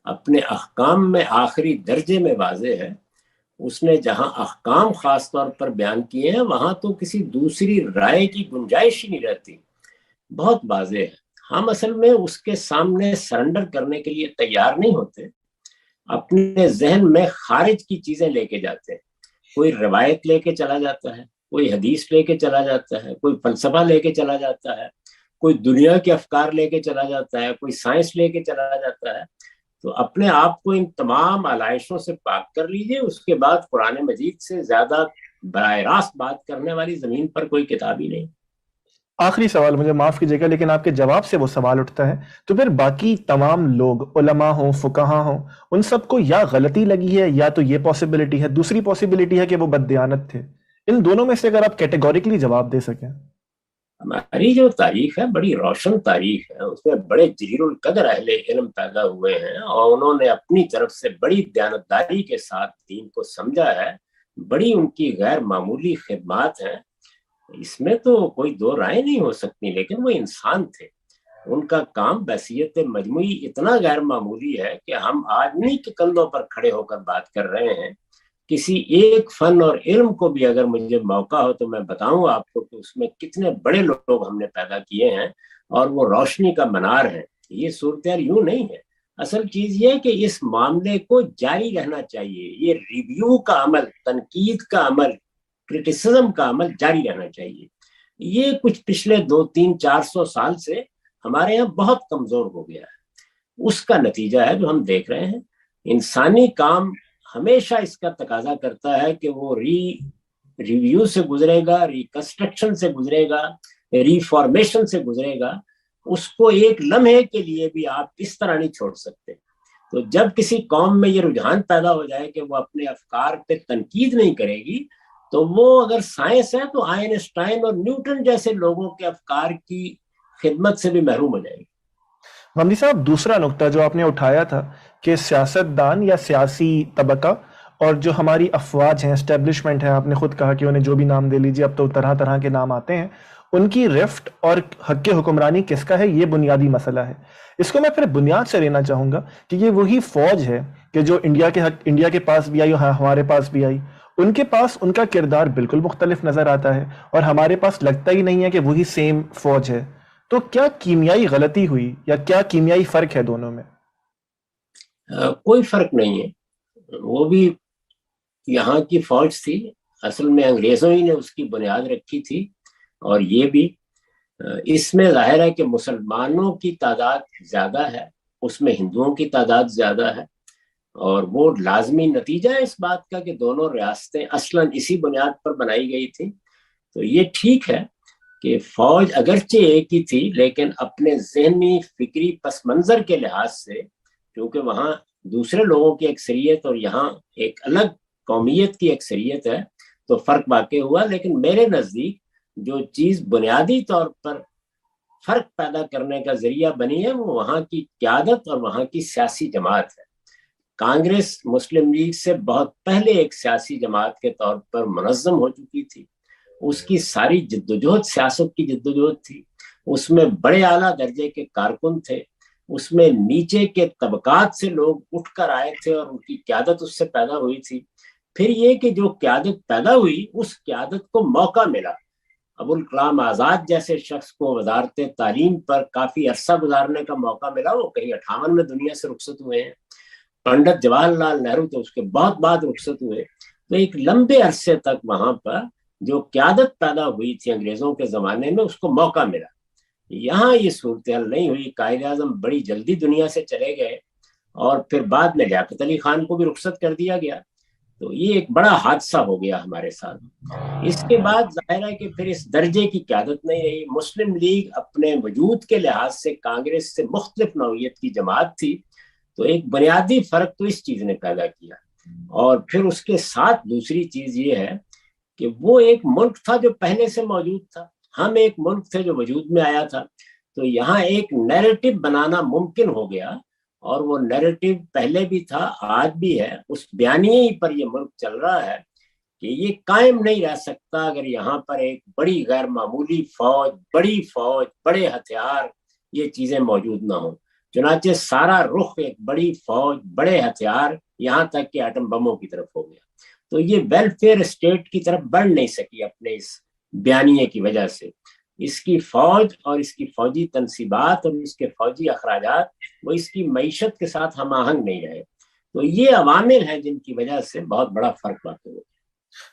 اپنے احکام میں آخری درجے میں واضح ہے. اس نے جہاں احکام خاص طور پر بیان کیے ہیں وہاں تو کسی دوسری رائے کی گنجائش ہی نہیں رہتی. بہت واضح ہے. ہم اصل میں اس کے سامنے سرنڈر کرنے کے لیے تیار نہیں ہوتے، اپنے ذہن میں خارج کی چیزیں لے کے جاتے ہیں. کوئی روایت لے کے چلا جاتا ہے, کوئی حدیث لے کے چلا جاتا ہے, کوئی فلسفہ لے کے چلا جاتا ہے, کوئی دنیا کے افکار لے کے چلا جاتا ہے, کوئی سائنس لے کے چلا جاتا ہے. تو اپنے آپ کو ان تمام علائشوں سے پاک کر لیجئے. اس کے بعد قرآن مجید سے زیادہ براہ راست بات کرنے والی زمین پر کوئی کتاب ہی نہیں. آخری سوال, مجھے معاف کیجیے گا لیکن آپ کے جواب سے وہ سوال اٹھتا ہے, تو پھر باقی تمام لوگ, علماء ہوں, فقہا ہوں, ان سب کو یا غلطی لگی ہے یا تو یہ پاسبلٹی ہے, دوسری پاسبلٹی ہے کہ وہ بددیانت تھے. ان دونوں میں سے اگر آپ کیٹیگوریکلی جواب دے سکیں. ہماری جو تاریخ ہے بڑی روشن تاریخ ہے, اس میں بڑے جلیل القدر اہل علم پیدا ہوئے ہیں اور انہوں نے اپنی طرف سے بڑی دیانتداری کے ساتھ دین کو سمجھا ہے. بڑی ان کی غیر معمولی خدمات ہیں, اس میں تو کوئی دو رائے نہیں ہو سکتی. لیکن وہ انسان تھے, ان کا کام بحیثیت مجموعی اتنا غیر معمولی ہے کہ ہم آدمی کے کندھوں پر کھڑے ہو کر بات کر رہے ہیں. کسی ایک فن اور علم کو بھی اگر مجھے موقع ہو تو میں بتاؤں آپ کو کہ اس میں کتنے بڑے لوگ ہم نے پیدا کیے ہیں اور وہ روشنی کا منار ہے. یہ صورتحال یوں نہیں ہے. اصل چیز یہ ہے کہ اس معاملے کو جاری رہنا چاہیے. یہ ریویو کا عمل, تنقید کا عمل, کرٹیسزم کا عمل جاری رہنا چاہیے. یہ کچھ پچھلے 200-300-400 سال سے ہمارے یہاں بہت کمزور ہو گیا ہے. اس کا نتیجہ ہے جو ہم دیکھ رہے ہیں. انسانی کام ہمیشہ اس کا تقاضا کرتا ہے کہ وہ ریویو سے گزرے گا, ریکنسٹرکشن سے گزرے گا, ریفارمیشن سے گزرے گا. اس کو ایک لمحے کے لیے بھی آپ اس طرح نہیں چھوڑ سکتے. تو جب کسی قوم میں یہ رجحان پیدا ہو جائے کہ وہ اپنے افکار پہ تنقید نہیں کرے گی, تو وہ اگر سائنس ہے تو آئنسٹائن اور نیوٹن جیسے لوگوں کے افکار کی خدمت سے بھی محروم ہو جائے گی. غامدی صاحب, دوسرا نقطہ جو آپ نے اٹھایا تھا کہ سیاستدان یا سیاسی طبقہ اور جو ہماری افواج ہیں, اسٹیبلشمنٹ ہے, آپ نے خود کہا کہ انہیں جو بھی نام دے لیجیے, اب تو طرح طرح کے نام آتے ہیں, ان کی رفت اور حق حکمرانی کس کا ہے, یہ بنیادی مسئلہ ہے. اس کو میں پھر بنیاد سے لینا چاہوں گا کہ یہ وہی فوج ہے کہ جو انڈیا کے پاس بھی آئی اور ہمارے پاس بھی آئی. ان کے پاس ان کا کردار بالکل مختلف نظر آتا ہے اور ہمارے پاس لگتا ہی نہیں ہے کہ وہی سیم فوج ہے. تو کیا کیمیائی غلطی ہوئی یا کیا کیمیائی فرق ہے دونوں میں؟ کوئی فرق نہیں ہے. وہ بھی یہاں کی فوج تھی, اصل میں انگریزوں ہی نے اس کی بنیاد رکھی تھی. اور یہ بھی اس میں ظاہر ہے کہ مسلمانوں کی تعداد زیادہ ہے, اس میں ہندوؤں کی تعداد زیادہ ہے, اور وہ لازمی نتیجہ ہے اس بات کا کہ دونوں ریاستیں اصلاً اسی بنیاد پر بنائی گئی تھی. تو یہ ٹھیک ہے کہ فوج اگرچہ ایک ہی تھی لیکن اپنے ذہنی فکری پس منظر کے لحاظ سے, کیونکہ وہاں دوسرے لوگوں کی اکثریت اور یہاں ایک الگ قومیت کی اکثریت ہے, تو فرق واقع ہوا. لیکن میرے نزدیک جو چیز بنیادی طور پر فرق پیدا کرنے کا ذریعہ بنی ہے وہ وہاں کی قیادت اور وہاں کی سیاسی جماعت ہے. کانگریس مسلم لیگ سے بہت پہلے ایک سیاسی جماعت کے طور پر منظم ہو چکی تھی. اس کی ساری جدوجہد سیاست کی جدوجہد تھی. اس میں بڑے اعلیٰ درجے کے کارکن تھے, اس میں نیچے کے طبقات سے لوگ اٹھ کر آئے تھے اور ان کی قیادت اس سے پیدا ہوئی تھی. پھر یہ کہ جو قیادت پیدا ہوئی اس قیادت کو موقع ملا. ابوالکلام آزاد جیسے شخص کو وزارت تعلیم پر کافی عرصہ گزارنے کا موقع ملا, وہ کہیں 58 میں دنیا سے رخصت ہوئے ہیں. پنڈت جواہر لال نہرو تو اس کے بہت بعد رخصت ہوئے. تو ایک لمبے عرصے تک وہاں پر جو قیادت پیدا ہوئی تھی انگریزوں کے زمانے میں اس کو موقع ملا. یہاں یہ صورتحال نہیں ہوئی. قائد اعظم بڑی جلدی دنیا سے چلے گئے اور پھر بعد میں لیاقت علی خان کو بھی رخصت کر دیا گیا. تو یہ ایک بڑا حادثہ ہو گیا ہمارے ساتھ. اس کے بعد ظاہر ہے کہ پھر اس درجے کی قیادت نہیں رہی. مسلم لیگ اپنے وجود کے لحاظ سے کانگریس سے مختلف نوعیت کی جماعت تھی. تو ایک بنیادی فرق تو اس چیز نے پیدا کیا. اور پھر اس کے ساتھ دوسری چیز یہ ہے کہ وہ ایک ملک تھا جو پہلے سے موجود تھا, ہم ایک ملک تھے جو وجود میں آیا تھا. تو یہاں ایک نیریٹو بنانا ممکن ہو گیا, اور وہ نیریٹو پہلے بھی تھا, آج بھی ہے. اس بیانیے پر یہ ملک چل رہا ہے کہ یہ قائم نہیں رہ سکتا اگر یہاں پر ایک بڑی غیر معمولی فوج, بڑے ہتھیار, یہ چیزیں موجود نہ ہوں. چنانچہ سارا رخ ایک بڑی فوج, بڑے ہتھیار, یہاں تک کہ ایٹم بموں کی طرف ہو گیا. تو یہ ویلفیئر اسٹیٹ کی طرف بڑھ نہیں سکی اپنے اس بیانیے کی وجہ سے. اس کی فوج اور اس کی فوجی تنصیبات اور اس کے فوجی اخراجات وہ اس کی معیشت کے ساتھ ہم آہنگ نہیں رہے. تو یہ عوامل ہیں جن کی وجہ سے بہت بڑا فرق واقع ہو.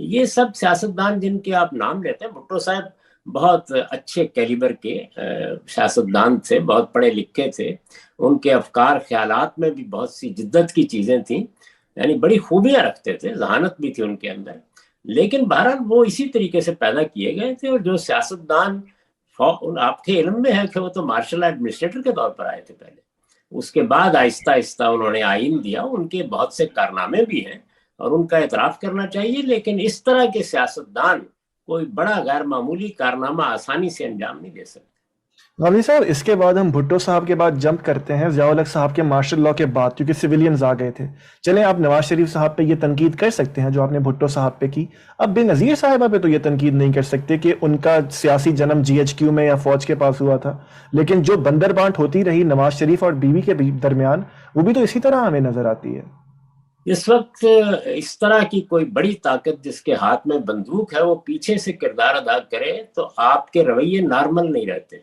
یہ سب سیاستدان جن کے آپ نام لیتے ہیں، بھٹو صاحب بہت اچھے کیلیبر کے سیاستدان تھے، بہت پڑھے لکھے تھے، ان کے افکار خیالات میں بھی بہت سی جدت کی چیزیں تھیں، یعنی بڑی خوبیاں رکھتے تھے، ذہانت بھی تھی ان کے اندر، لیکن بہرحال وہ اسی طریقے سے پیدا کیے گئے تھے۔ اور جو سیاستدان آپ کے علم میں ہے کہ وہ تو مارشل ایڈمنسٹریٹر کے طور پر آئے تھے پہلے، اس کے بعد آہستہ آہستہ انہوں نے آئین دیا، ان کے بہت سے کارنامے بھی ہیں اور ان کا اعتراف کرنا چاہیے، لیکن اس طرح کے سیاستدان کوئی بڑا غیر معمولی کارنامہ آسانی سے انجام نہیں دے سکتے۔ غازی صاحب، اس کے بعد ہم بھٹو صاحب کے بعد جمپ کرتے ہیں ضیاء الحق صاحب کے مارشل لاء کے بعد، کیونکہ سویلینز آ گئے تھے۔ چلیں، آپ نواز شریف صاحب پہ یہ تنقید کر سکتے ہیں جو آپ نے بھٹو صاحب پہ کی، اب بے نظیر صاحبہ پہ تو یہ تنقید نہیں کر سکتے کہ ان کا سیاسی جنم جی ایچ کیو میں یا فوج کے پاس ہوا تھا، لیکن جو بندر بانٹ ہوتی رہی نواز شریف اور بیوی کے درمیان، وہ بھی تو اسی طرح ہمیں نظر آتی ہے۔ اس وقت اس طرح کی کوئی بڑی طاقت جس کے ہاتھ میں بندوق ہے وہ پیچھے سے کردار ادا کرے تو آپ کے رویے نارمل نہیں رہتے،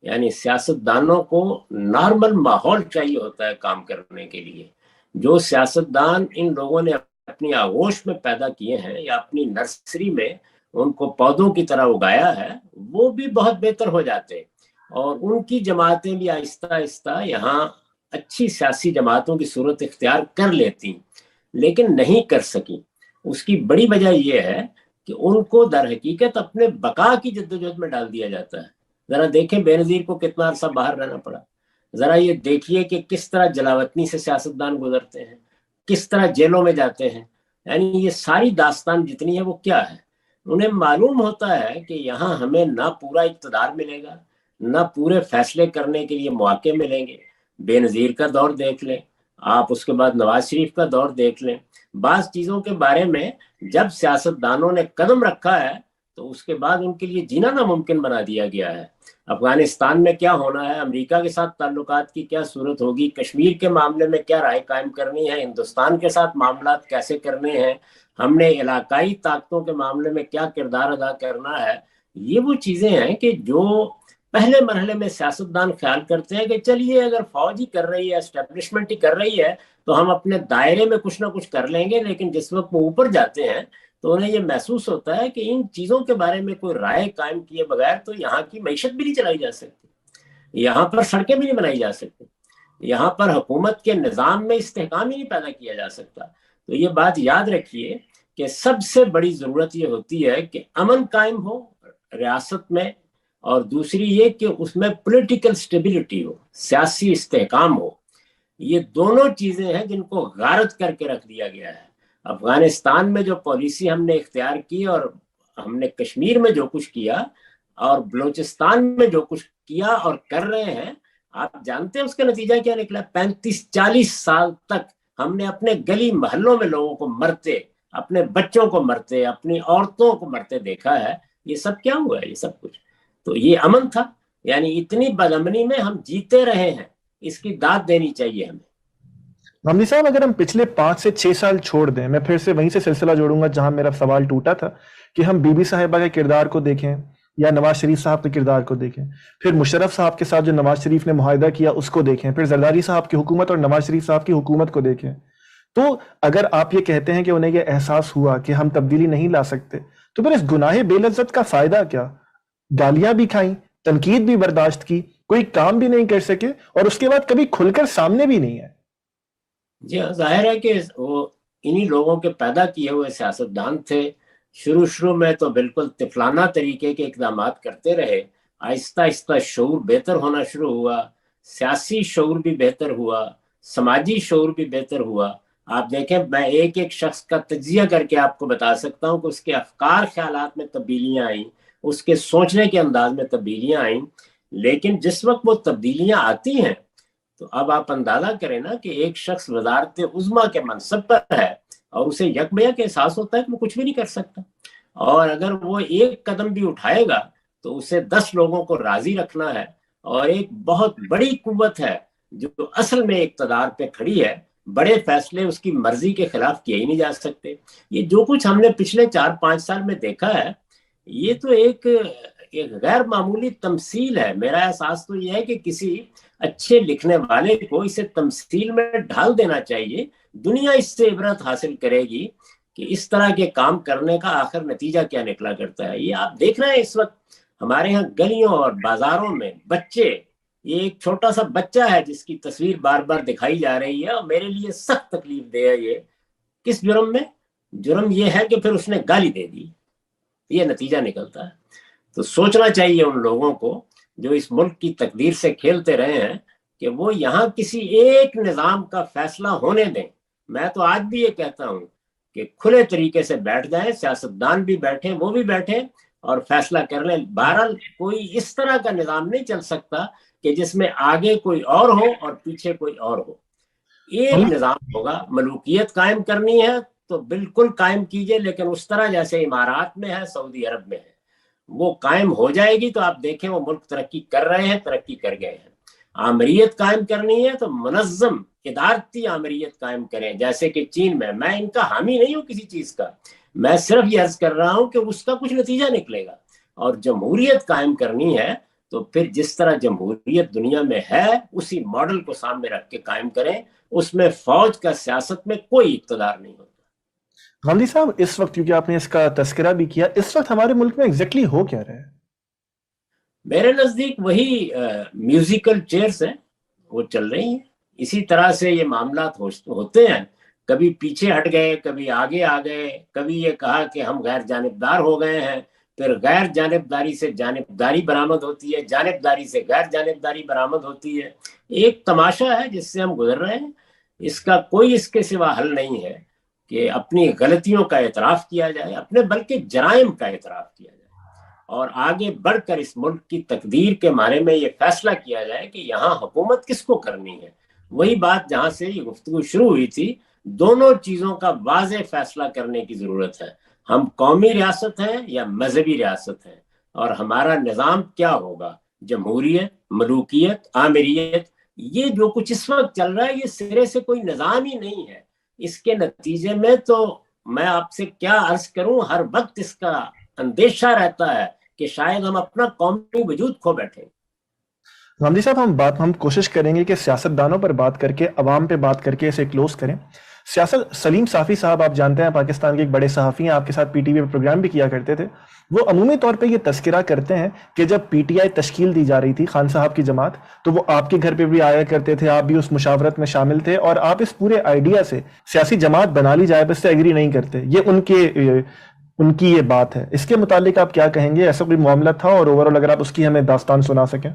یعنی سیاستدانوں کو نارمل ماحول چاہیے ہوتا ہے کام کرنے کے لیے۔ جو سیاستدان ان لوگوں نے اپنی آغوش میں پیدا کیے ہیں یا اپنی نرسری میں ان کو پودوں کی طرح اگایا ہے، وہ بھی بہت بہتر ہو جاتے، اور ان کی جماعتیں بھی آہستہ آہستہ یہاں اچھی سیاسی جماعتوں کی صورت اختیار کر لیتی، لیکن نہیں کر سکی۔ اس کی بڑی وجہ یہ ہے کہ ان کو در حقیقت اپنے بقا کی جدوجہد میں ڈال دیا جاتا ہے۔ ذرا دیکھیں بے نظیر کو کتنا عرصہ باہر رہنا پڑا، ذرا یہ دیکھیے کہ کس طرح جلاوطنی سے سیاستدان گزرتے ہیں، کس طرح جیلوں میں جاتے ہیں، یعنی یہ ساری داستان جتنی ہے وہ کیا ہے؟ انہیں معلوم ہوتا ہے کہ یہاں ہمیں نہ پورا اقتدار ملے گا، نہ پورے فیصلے کرنے کے لیے مواقع ملیں گے۔ بے نظیر کا دور دیکھ لیں آپ، اس کے بعد نواز شریف کا دور دیکھ لیں، بعض چیزوں کے بارے میں جب سیاستدانوں نے قدم رکھا ہے تو اس کے بعد ان کے لیے جینا ناممکن بنا دیا گیا ہے۔ افغانستان میں کیا ہونا ہے، امریکہ کے ساتھ تعلقات کی کیا صورت ہوگی، کشمیر کے معاملے میں کیا رائے قائم کرنی ہے، ہندوستان کے ساتھ معاملات کیسے کرنے ہیں، ہم نے علاقائی طاقتوں کے معاملے میں کیا کردار ادا کرنا ہے، یہ وہ چیزیں ہیں کہ جو پہلے مرحلے میں سیاستدان خیال کرتے ہیں کہ چلیے اگر فوج ہی کر رہی ہے، اسٹیبلشمنٹ ہی کر رہی ہے تو ہم اپنے دائرے میں کچھ نہ کچھ کر لیں گے، لیکن جس وقت وہ اوپر جاتے ہیں تو انہیں یہ محسوس ہوتا ہے کہ ان چیزوں کے بارے میں کوئی رائے قائم کیے بغیر تو یہاں کی معیشت بھی نہیں چلائی جا سکتی، یہاں پر سڑکیں بھی نہیں بنائی جا سکتی، یہاں پر حکومت کے نظام میں استحکام ہی نہیں پیدا کیا جا سکتا۔ تو یہ بات یاد رکھیے کہ سب سے بڑی ضرورت یہ ہوتی ہے کہ امن قائم ہو ریاست میں، اور دوسری یہ کہ اس میں پولیٹیکل سٹیبلٹی ہو، سیاسی استحکام ہو۔ یہ دونوں چیزیں ہیں جن کو غارت کر کے رکھ دیا گیا ہے۔ افغانستان میں جو پالیسی ہم نے اختیار کی اور ہم نے کشمیر میں جو کچھ کیا اور بلوچستان میں جو کچھ کیا اور کر رہے ہیں، آپ جانتے ہیں اس کا نتیجہ کیا نکلا؟ 35-40 سال تک ہم نے اپنے گلی محلوں میں لوگوں کو مرتے، اپنے بچوں کو مرتے، اپنی عورتوں کو مرتے دیکھا ہے۔ یہ سب کیا ہوا ہے؟ یہ سب کچھ تو یہ امن تھا، یعنی اتنی بدامنی میں ہم جیتے رہے ہیں، اس کی داد دینی چاہیے ہمیں۔ غمزی صاحب، اگر ہم پچھلے 5 سے 6 سال چھوڑ دیں، میں پھر سے وہیں سے سلسلہ جوڑوں گا جہاں میرا سوال ٹوٹا تھا، کہ ہم بی بی صاحبہ کے کردار کو دیکھیں یا نواز شریف صاحب کے کردار کو دیکھیں، پھر مشرف صاحب کے ساتھ جو نواز شریف نے معاہدہ کیا اس کو دیکھیں، پھر زرداری صاحب کی حکومت اور نواز شریف صاحب کی حکومت کو دیکھیں، تو اگر آپ یہ کہتے ہیں کہ انہیں یہ احساس ہوا کہ ہم تبدیلی نہیں لا سکتے، تو پھر اس گناہ بے لذت کا فائدہ کیا؟ گالیاں بھی کھائیں، تنقید بھی برداشت کی، کوئی کام بھی نہیں کر سکے، اور اس کے بعد کبھی کھل کر سامنے بھی نہیں ہے۔ جی ہاں، ظاہر ہے کہ وہ انہی لوگوں کے پیدا کیے ہوئے سیاستدان تھے۔ شروع میں تو بالکل طفلانہ طریقے کے اقدامات کرتے رہے، آہستہ آہستہ شعور بہتر ہونا شروع ہوا، سیاسی شعور بھی بہتر ہوا، سماجی شعور بھی بہتر ہوا۔ آپ دیکھیں، میں ایک ایک شخص کا تجزیہ کر کے آپ کو بتا سکتا ہوں کہ اس کے افکار خیالات میں تبدیلیاں آئیں، اس کے سوچنے کے انداز میں تبدیلیاں آئیں، لیکن جس وقت وہ تبدیلیاں آتی ہیں تو اب آپ اندازہ کریں نا کہ ایک شخص وزارت عظمیٰ کے منصب پر ہے اور اسے یکمیک احساس ہوتا ہے کہ وہ کچھ بھی نہیں کر سکتا، اور اگر وہ ایک قدم بھی اٹھائے گا تو اسے 10 لوگوں کو راضی رکھنا ہے، اور ایک بہت بڑی قوت ہے جو اصل میں اقتدار پہ کھڑی ہے، بڑے فیصلے اس کی مرضی کے خلاف کیے ہی نہیں جا سکتے۔ یہ جو کچھ ہم نے پچھلے 4-5 سال میں دیکھا ہے، یہ تو ایک غیر معمولی تمثیل ہے۔ میرا احساس تو یہ ہے کہ کسی اچھے لکھنے والے کو اسے تمثیل میں ڈھال دینا چاہیے، دنیا اس سے عبرت حاصل کرے گی کہ اس طرح کے کام کرنے کا آخر نتیجہ کیا نکلا کرتا ہے. یہ آپ دیکھ رہے ہیں اس وقت ہمارے یہاں گلیوں اور بازاروں میں بچے، یہ ایک چھوٹا سا بچہ ہے جس کی تصویر بار بار دکھائی جا رہی ہے، اور میرے لیے سخت تکلیف دہ ہے. یہ کس جرم میں؟ جرم یہ ہے کہ پھر اس نے گالی دے دی، یہ نتیجہ نکلتا ہے. تو سوچنا چاہیے ان لوگوں کو جو اس ملک کی تقدیر سے کھیلتے رہے ہیں کہ وہ یہاں کسی ایک نظام کا فیصلہ ہونے دیں. میں تو آج بھی یہ کہتا ہوں کہ کھلے طریقے سے بیٹھ جائیں، سیاستدان بھی بیٹھیں، وہ بھی بیٹھیں اور فیصلہ کر لیں. بہرحال کوئی اس طرح کا نظام نہیں چل سکتا کہ جس میں آگے کوئی اور ہو اور پیچھے کوئی اور ہو. ایک نظام ہوگا. ملوکیت قائم کرنی ہے تو بالکل قائم کیجئے، لیکن اس طرح جیسے امارات میں ہے، سعودی عرب میں ہے، وہ قائم ہو جائے گی تو آپ دیکھیں وہ ملک ترقی کر رہے ہیں، ترقی کر گئے ہیں. آمریت قائم کرنی ہے تو منظم ادارتی آمریت قائم کریں، جیسے کہ چین میں. میں ان کا حامی نہیں ہوں کسی چیز کا، میں صرف یہ عرض کر رہا ہوں کہ اس کا کچھ نتیجہ نکلے گا. اور جمہوریت قائم کرنی ہے تو پھر جس طرح جمہوریت دنیا میں ہے اسی ماڈل کو سامنے رکھ کے قائم کریں. اس میں فوج کا سیاست میں کوئی اقتدار نہیں ہوتا. غامدی صاحب، اس وقت کیونکہ آپ نے اس کا تذکرہ بھی کیا، اس وقت ہمارے ملک میں ایگزیکٹلی ہو کیا رہا ہے؟ میرے نزدیک وہی میوزیکل چیئرز ہیں، وہ چل رہی ہیں. اسی طرح سے یہ معاملات ہوتے ہیں، کبھی پیچھے ہٹ گئے، کبھی آگے آ گئے، کبھی یہ کہا کہ ہم غیر جانبدار ہو گئے ہیں، پھر غیر جانبداری سے جانبداری برآمد ہوتی ہے، جانبداری سے غیر جانبداری برآمد ہوتی ہے. ایک تماشا ہے جس سے ہم گزر رہے ہیں. اس کا کوئی اس کے سوا حل نہیں ہے کہ اپنی غلطیوں کا اعتراف کیا جائے، اپنے بلکہ جرائم کا اعتراف کیا جائے، اور آگے بڑھ کر اس ملک کی تقدیر کے بارے میں یہ فیصلہ کیا جائے کہ یہاں حکومت کس کو کرنی ہے. وہی بات جہاں سے یہ گفتگو شروع ہوئی تھی، دونوں چیزوں کا واضح فیصلہ کرنے کی ضرورت ہے. ہم قومی ریاست ہیں یا مذہبی ریاست ہیں، اور ہمارا نظام کیا ہوگا؟ جمہوریت، ملوکیت، آمریت. یہ جو کچھ اس وقت چل رہا ہے یہ سرے سے کوئی نظام ہی نہیں ہے. اس کے نتیجے میں تو میں آپ سے کیا عرض کروں، ہر وقت اس کا اندیشہ رہتا ہے کہ شاید ہم اپنا قومی وجود کھو بیٹھیں. غامدی صاحب، ہم کوشش کریں گے کہ سیاستدانوں پر بات کر کے، عوام پہ بات کر کے اسے کلوز کریں. سلیم صافی صاحب، آپ جانتے ہیں پاکستان کے ایک بڑے صحافی ہیں، آپ کے ساتھ پی ٹی وی پہ پروگرام بھی کیا کرتے تھے. وہ عمومی طور پہ یہ تذکرہ کرتے ہیں کہ جب پی ٹی آئی تشکیل دی جا رہی تھی، خان صاحب کی جماعت، تو وہ آپ کے گھر پہ بھی آیا کرتے تھے، آپ بھی اس مشاورت میں شامل تھے، اور آپ اس پورے آئیڈیا سے سیاسی جماعت بنا لی جائے بس سے ایگری نہیں کرتے. یہ ان کی یہ بات ہے. اس کے متعلق آپ کیا کہیں گے؟ ایسا کوئی معاملہ تھا؟ اور اوورآل اگر آپ اس کی ہمیں داستان سنا سکیں.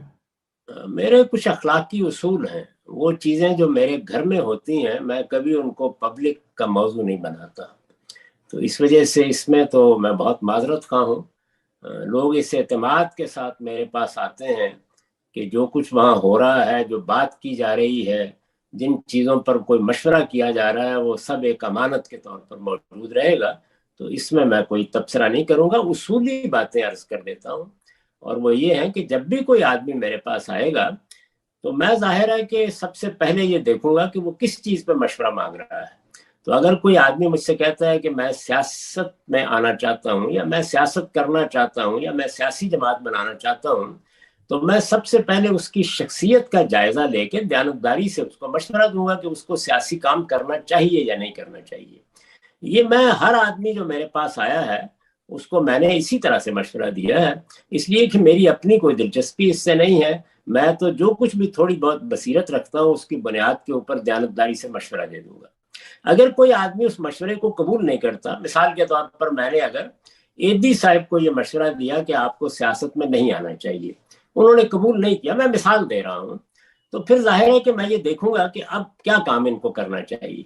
میرے کچھ اخلاقی اصول ہیں، وہ چیزیں جو میرے گھر میں ہوتی ہیں میں کبھی ان کو پبلک کا موضوع نہیں بناتا. تو اس وجہ سے اس میں تو میں بہت معذرت خواہ ہوں. لوگ اس اعتماد کے ساتھ میرے پاس آتے ہیں کہ جو کچھ وہاں ہو رہا ہے، جو بات کی جا رہی ہے، جن چیزوں پر کوئی مشورہ کیا جا رہا ہے، وہ سب ایک امانت کے طور پر موجود رہے گا. تو اس میں کوئی تبصرہ نہیں کروں گا، اصولی باتیں عرض کر دیتا ہوں. اور وہ یہ ہے کہ جب بھی کوئی آدمی میرے پاس آئے گا تو میں ظاہر ہے کہ سب سے پہلے یہ دیکھوں گا کہ وہ کس چیز پہ مشورہ مانگ رہا ہے. تو اگر کوئی آدمی مجھ سے کہتا ہے کہ میں سیاست میں آنا چاہتا ہوں، یا میں سیاست کرنا چاہتا ہوں، یا میں سیاسی جماعت بنانا چاہتا ہوں، تو میں سب سے پہلے اس کی شخصیت کا جائزہ لے کے دیانتداری سے اس کو مشورہ دوں گا کہ اس کو سیاسی کام کرنا چاہیے یا نہیں کرنا چاہیے. یہ میں ہر آدمی جو میرے پاس آیا ہے اس کو میں نے اسی طرح سے مشورہ دیا ہے، اس لیے کہ میری اپنی کوئی دلچسپی اس سے نہیں ہے. میں تو جو کچھ بھی تھوڑی بہت بصیرت رکھتا ہوں اس کی بنیاد کے اوپر دیانتداری سے مشورہ دے دوں گا. اگر کوئی آدمی اس مشورے کو قبول نہیں کرتا، مثال کے طور پر میں نے اگر ایدی صاحب کو یہ مشورہ دیا کہ آپ کو سیاست میں نہیں آنا چاہیے، انہوں نے قبول نہیں کیا، میں مثال دے رہا ہوں، تو پھر ظاہر ہے کہ میں یہ دیکھوں گا کہ اب کیا کام ان کو کرنا چاہیے.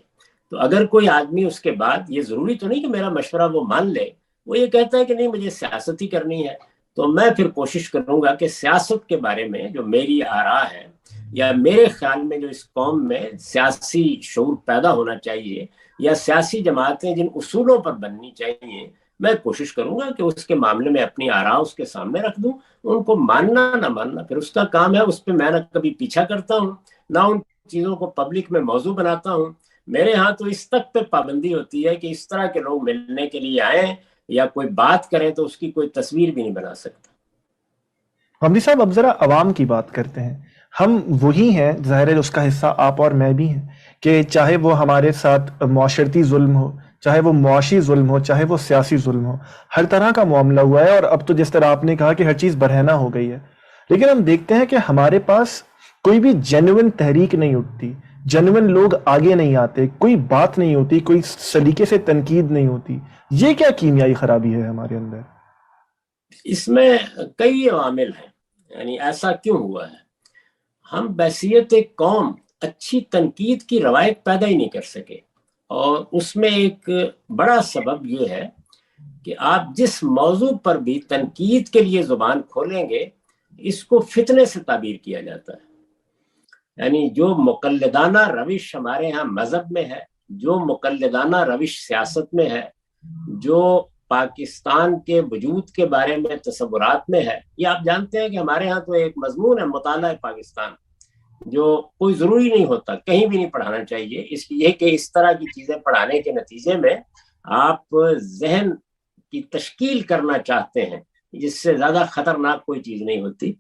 تو اگر کوئی آدمی اس کے بعد، یہ ضروری تو نہیں کہ میرا مشورہ وہ مان لے، وہ یہ کہتا ہے کہ نہیں مجھے سیاست ہی کرنی ہے، تو میں پھر کوشش کروں گا کہ سیاست کے بارے میں جو میری آراء ہے، یا میرے خیال میں جو اس قوم میں سیاسی شعور پیدا ہونا چاہیے، یا سیاسی جماعتیں جن اصولوں پر بننی چاہیے، میں کوشش کروں گا کہ اس کے معاملے میں اپنی آراء اس کے سامنے رکھ دوں. ان کو ماننا نہ ماننا پھر اس کا کام ہے، اس پہ میں نہ کبھی پیچھا کرتا ہوں، نہ ان چیزوں کو پبلک میں موضوع بناتا ہوں. میرے ہاں تو اس تک پہ پابندی ہوتی ہے کہ اس طرح کے لوگ ملنے کے لیے آئیں یا کوئی بات کریں تو اس کی کوئی تصویر بھی نہیں بنا سکتا. غامدی صاحب، اب ذرا عوام کی بات کرتے ہیں. ہم وہی ہیں، ظاہر ہے اس کا حصہ آپ اور میں بھی ہیں، کہ چاہے وہ ہمارے ساتھ معاشرتی ظلم ہو، چاہے وہ معاشی ظلم ہو چاہے وہ سیاسی ظلم ہو، ہر طرح کا معاملہ ہوا ہے، اور اب تو جس طرح آپ نے کہا کہ ہر چیز برہنہ ہو گئی ہے، لیکن ہم دیکھتے ہیں کہ ہمارے پاس کوئی بھی جینوئن تحریک نہیں اٹھتی، جینوئن لوگ آگے نہیں آتے، کوئی بات نہیں ہوتی، کوئی سلیقے سے تنقید نہیں ہوتی. یہ کیا کیمیائی خرابی ہے ہمارے اندر؟ اس میں کئی عوامل ہیں. یعنی ایسا کیوں ہوا ہے؟ ہم بحیثیت ایک قوم اچھی تنقید کی روایت پیدا ہی نہیں کر سکے، اور اس میں ایک بڑا سبب یہ ہے کہ آپ جس موضوع پر بھی تنقید کے لیے زبان کھولیں گے اس کو فتنے سے تعبیر کیا جاتا ہے. یعنی جو مقلدانہ روش ہمارے ہاں مذہب میں ہے، جو مقلدانہ روش سیاست میں ہے، جو پاکستان کے وجود کے بارے میں تصورات میں ہے، یہ آپ جانتے ہیں کہ ہمارے ہاں تو ایک مضمون ہے مطالعہ پاکستان، جو کوئی ضروری نہیں ہوتا، کہیں بھی نہیں پڑھانا چاہیے، اس لیے کہ اس طرح کی چیزیں پڑھانے کے نتیجے میں آپ ذہن کی تشکیل کرنا چاہتے ہیں، جس سے زیادہ خطرناک کوئی چیز نہیں ہوتی.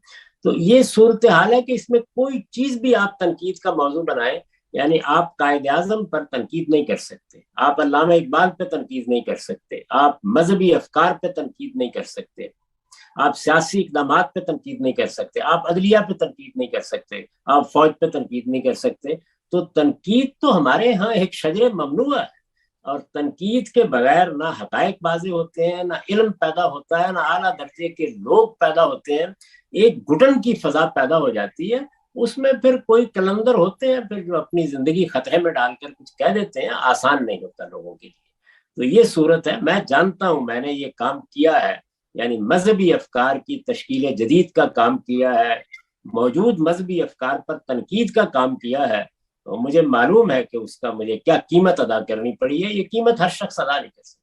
تو یہ صورتحال ہے کہ اس میں کوئی چیز بھی آپ تنقید کا موضوع بنائیں، یعنی آپ قائد اعظم پر تنقید نہیں کر سکتے، آپ علامہ اقبال پہ تنقید نہیں کر سکتے، آپ مذہبی افکار پہ تنقید نہیں کر سکتے، آپ سیاسی اقدامات پہ تنقید نہیں کر سکتے، آپ عدلیہ پہ تنقید نہیں کر سکتے، آپ فوج پہ تنقید نہیں کر سکتے. تو تنقید تو ہمارے ہاں ایک شجر ممنوع ہے، اور تنقید کے بغیر نہ حقائق واضح ہوتے ہیں، نہ علم پیدا ہوتا ہے، نہ اعلیٰ درجے کے لوگ پیدا ہوتے ہیں. ایک گھٹن کی فضا پیدا ہو جاتی ہے، اس میں پھر کوئی کلندر ہوتے ہیں پھر جو اپنی زندگی خطرے میں ڈال کر کچھ کہہ دیتے ہیں. آسان نہیں ہوتا لوگوں کے لیے. تو یہ صورت ہے. میں جانتا ہوں، میں نے یہ کام کیا ہے، یعنی مذہبی افکار کی تشکیل جدید کا کام کیا ہے، موجود مذہبی افکار پر تنقید کا کام کیا ہے. تو مجھے معلوم ہے کہ اس کا مجھے کیا قیمت ادا کرنی پڑی ہے. یہ قیمت ہر شخص ادا نہیں کر سکتا.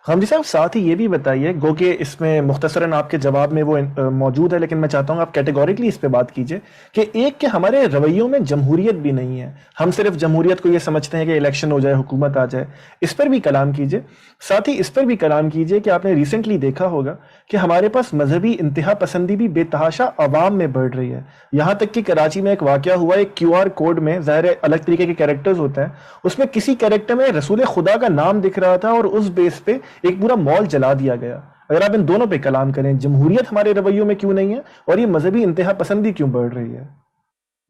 حمدی صاحب ساتھ ہی یہ بھی بتائیے، گو کہ اس میں مختصراً آپ کے جواب میں وہ موجود ہے، لیکن میں چاہتا ہوں آپ کیٹیگوریکلی اس پہ بات کیجئے کہ ایک کہ ہمارے رویوں میں جمہوریت بھی نہیں ہے، ہم صرف جمہوریت کو یہ سمجھتے ہیں کہ الیکشن ہو جائے، حکومت آ جائے. اس پر بھی کلام کیجئے. ساتھ ہی اس پر بھی کلام کیجئے کہ آپ نے ریسنٹلی دیکھا ہوگا کہ ہمارے پاس مذہبی انتہا پسندی بھی بے تحاشا عوام میں بڑھ رہی ہے. یہاں تک کہ کراچی میں ایک واقعہ ہوا، ایک کیو آر کوڈ میں ظاہر الگ طریقے کے کیریکٹرز ہوتے ہیں، اس میں کسی کیریکٹر میں رسول خدا کا نام دکھ رہا تھا، اور اس بیس پہ ایک پورا مال جلا دیا گیا. اگر آپ ان دونوں پہ کلام کریں، جمہوریت ہمارے رویوں میں کیوں نہیں ہے اور یہ مذہبی انتہا پسندی کیوں بڑھ رہی ہے؟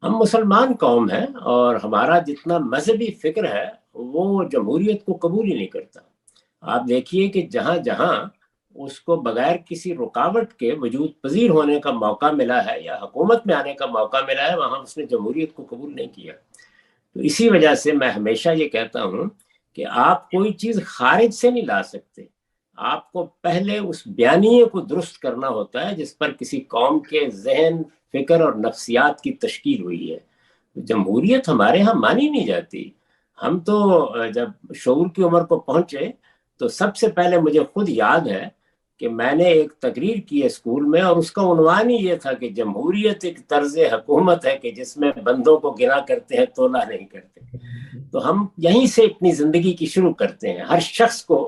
ہم مسلمان قوم ہیں، اور ہمارا جتنا مذہبی فکر ہے وہ جمہوریت کو قبول ہی نہیں کرتا. آپ دیکھیے کہ جہاں جہاں اس کو بغیر کسی رکاوٹ کے وجود پذیر ہونے کا موقع ملا ہے یا حکومت میں آنے کا موقع ملا ہے، وہاں اس نے جمہوریت کو قبول نہیں کیا. تو اسی وجہ سے میں ہمیشہ یہ کہتا ہوں کہ آپ کوئی چیز خارج سے نہیں لا سکتے. آپ کو پہلے اس بیانیے کو درست کرنا ہوتا ہے جس پر کسی قوم کے ذہن، فکر اور نفسیات کی تشکیل ہوئی ہے. جمہوریت ہمارے ہاں مانی نہیں جاتی. ہم تو جب شعور کی عمر کو پہنچے تو سب سے پہلے مجھے خود یاد ہے کہ میں نے ایک تقریر کی ہے اسکول میں، اور اس کا عنوان ہی یہ تھا کہ جمہوریت ایک طرز حکومت ہے کہ جس میں بندوں کو گنا کرتے ہیں، تولا نہیں کرتے. تو ہم یہیں سے اپنی زندگی کی شروع کرتے ہیں. ہر شخص کو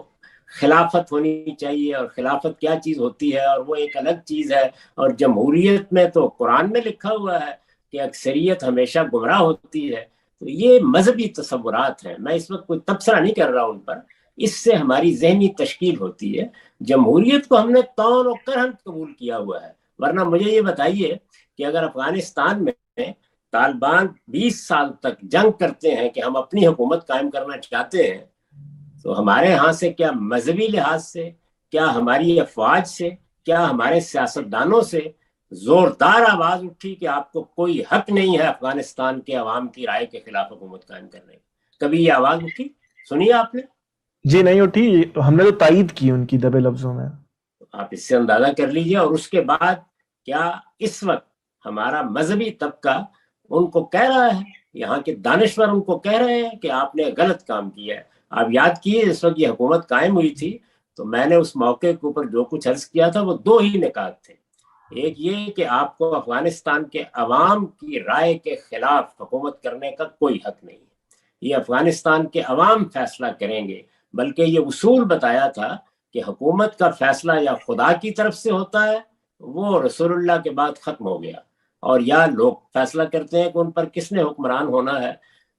خلافت ہونی چاہیے، اور خلافت کیا چیز ہوتی ہے، اور وہ ایک الگ چیز ہے. اور جمہوریت میں تو قرآن میں لکھا ہوا ہے کہ اکثریت ہمیشہ گمراہ ہوتی ہے. تو یہ مذہبی تصورات ہیں، میں اس وقت کوئی تبصرہ نہیں کر رہا ان پر. اس سے ہماری ذہنی تشکیل ہوتی ہے. جمہوریت کو ہم نے طون و کرہن قبول کیا ہوا ہے. ورنہ مجھے یہ بتائیے کہ اگر افغانستان میں طالبان 20 سال تک جنگ کرتے ہیں کہ ہم اپنی حکومت قائم کرنا چاہتے ہیں، تو ہمارے ہاں سے کیا مذہبی لحاظ سے، کیا ہماری افواج سے، کیا ہمارے سیاستدانوں سے زوردار آواز اٹھی کہ آپ کو کوئی حق نہیں ہے افغانستان کے عوام کی رائے کے خلاف حکومت قائم کرنے کی؟ کبھی یہ آواز اٹھی؟ سنی آپ نے؟ جی نہیں اٹھی. ہم نے تو تائید کی ان کی دبے لفظوں میں. آپ اس سے اندازہ کر لیجئے. اور اس کے بعد کیا اس وقت ہمارا مذہبی طبقہ ان کو کہہ رہا ہے، یہاں کے دانشور ان کو کہہ رہے ہیں کہ آپ نے غلط کام کیا ہے؟ آپ یاد کیے اس وقت یہ حکومت قائم ہوئی تھی تو میں نے اس موقع کے اوپر جو کچھ عرض کیا تھا وہ 2 ہی نکات تھے. ایک یہ کہ آپ کو افغانستان کے عوام کی رائے کے خلاف حکومت کرنے کا کوئی حق نہیں ہے، یہ افغانستان کے عوام فیصلہ کریں گے. بلکہ یہ اصول بتایا تھا کہ حکومت کا فیصلہ یا خدا کی طرف سے ہوتا ہے، وہ رسول اللہ کے بعد ختم ہو گیا، اور یا لوگ فیصلہ کرتے ہیں کہ ان پر کس نے حکمران ہونا ہے.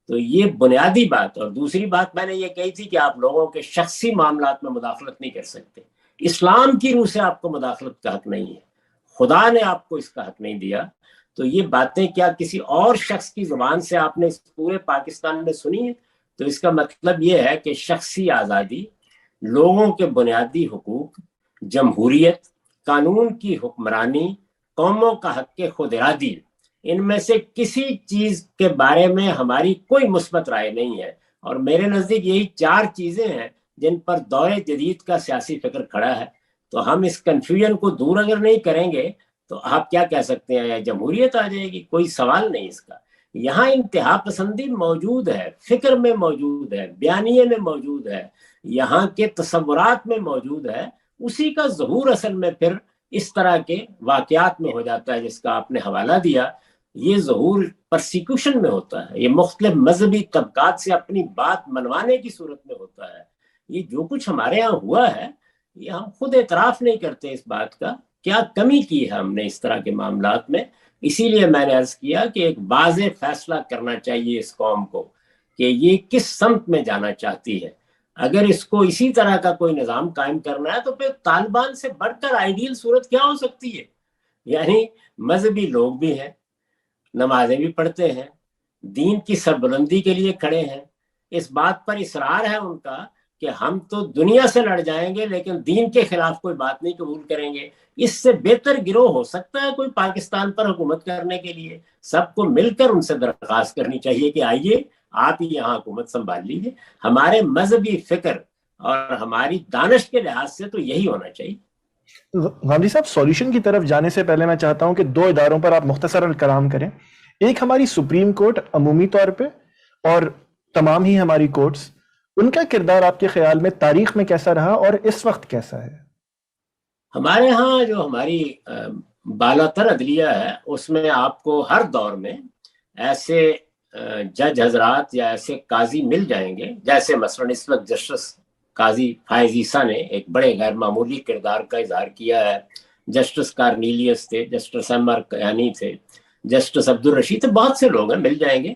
تو یہ بنیادی بات. اور دوسری بات میں نے یہ کہی تھی کہ آپ لوگوں کے شخصی معاملات میں مداخلت نہیں کر سکتے. اسلام کی روح سے آپ کو مداخلت کا حق نہیں ہے, خدا نے آپ کو اس کا حق نہیں دیا. تو یہ باتیں کیا کسی اور شخص کی زبان سے آپ نے اس پورے پاکستان میں سنی ہے؟ تو اس کا مطلب یہ ہے کہ شخصی آزادی, لوگوں کے بنیادی حقوق, جمہوریت, قانون کی حکمرانی, قوموں کا حق خود ارادی, ان میں سے کسی چیز کے بارے میں ہماری کوئی مثبت رائے نہیں ہے. اور میرے نزدیک یہی 4 چیزیں ہیں جن پر دور جدید کا سیاسی فکر کھڑا ہے. تو ہم اس کنفیوژن کو دور اگر نہیں کریں گے تو آپ کیا کہہ سکتے ہیں, یا جمہوریت آ جائے گی, کوئی سوال نہیں اس کا. یہاں انتہا پسندی موجود ہے, فکر میں موجود ہے, بیانیے میں موجود ہے, یہاں کے تصورات میں موجود ہے. اسی کا ظہور اصل میں پھر اس طرح کے واقعات میں ہو جاتا ہے جس کا آپ نے حوالہ دیا. یہ ظہور پرسیکیوشن میں ہوتا ہے, یہ مختلف مذہبی طبقات سے اپنی بات منوانے کی صورت میں ہوتا ہے. یہ جو کچھ ہمارے ہاں ہوا ہے یہ ہم خود اعتراف نہیں کرتے اس بات کا, کیا کمی کی ہے ہم نے اس طرح کے معاملات میں. اسی لیے میں نے عرض کیا کہ ایک واضح فیصلہ کرنا چاہیے اس قوم کو کہ یہ کس سمت میں جانا چاہتی ہے. اگر اس کو اسی طرح کا کوئی نظام قائم کرنا ہے تو پھر طالبان سے بڑھ کر آئیڈیل صورت کیا ہو سکتی ہے. یعنی مذہبی لوگ بھی ہیں, نمازیں بھی پڑھتے ہیں, دین کی سربلندی کے لیے کھڑے ہیں, اس بات پر اصرار ہے ان کا کہ ہم تو دنیا سے لڑ جائیں گے لیکن دین کے خلاف کوئی بات نہیں قبول کریں گے. اس سے بہتر گروہ ہو سکتا ہے کوئی پاکستان پر حکومت کرنے کے لیے؟ سب کو مل کر ان سے درخواست کرنی چاہیے کہ آئیے آپ ہی یہاں حکومت سنبھال لیجیے. ہمارے مذہبی فکر اور ہماری دانش کے لحاظ سے تو یہی ہونا چاہیے. غامدی صاحب, سولیوشن کی طرف جانے سے پہلے میں چاہتا ہوں کہ 2 اداروں پر آپ مختصر کلام کریں. ایک ہماری سپریم کورٹ عمومی طور پہ, اور تمام ہی ہماری کورٹس, ان کا کردار آپ کے خیال میں تاریخ میں کیسا رہا اور اس وقت کیسا ہے؟ ہمارے ہاں جو ہماری بالاتر عدلیہ ہے اس میں آپ کو ہر دور میں ایسے جج حضرات یا ایسے قاضی مل جائیں گے, جیسے مثلا اس وقت جسٹس قاضی فائز عیسیٰ نے ایک بڑے غیر معمولی کردار کا اظہار کیا ہے, جسٹس کارنیلیس تھے, جسٹس ایم آر کیانی تھے, جسٹس عبدالرشید, بہت سے لوگ ہیں مل جائیں گے.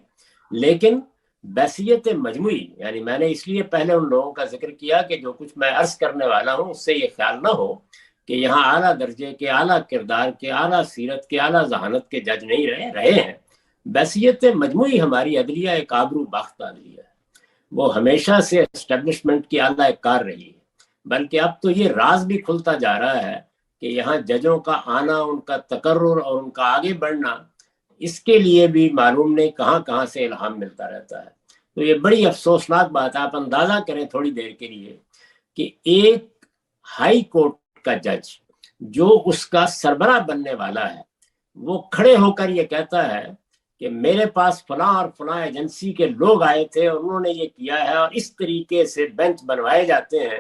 لیکن بحثیت مجموعی, یعنی میں نے اس لیے پہلے ان لوگوں کا ذکر کیا کہ جو کچھ میں عرض کرنے والا ہوں اس سے یہ خیال نہ ہو کہ یہاں اعلیٰ درجے کے, اعلیٰ کردار کے, اعلیٰ سیرت کے, اعلیٰ ذہانت کے جج نہیں رہے ہیں. بحثیت مجموعی ہماری عدلیہ ایک آبرو باختہ عدلیہ ہے, وہ ہمیشہ سے اسٹیبلشمنٹ کی اعلیٰ کار رہی ہے. بلکہ اب تو یہ راز بھی کھلتا جا رہا ہے کہ یہاں ججوں کا آنا, ان کا تقرر اور ان کا آگے بڑھنا, اس کے لیے بھی معلوم نہیں کہاں کہاں سے الہام ملتا رہتا ہے. تو یہ بڑی افسوسناک بات ہے. آپ اندازہ کریں تھوڑی دیر کے لیے کہ ایک ہائی کورٹ کا جج جو اس کا سربراہ بننے والا ہے وہ کھڑے ہو کر یہ کہتا ہے کہ میرے پاس فلاں اور فلاں ایجنسی کے لوگ آئے تھے اور انہوں نے یہ کیا ہے, اور اس طریقے سے بینچ بنوائے جاتے ہیں.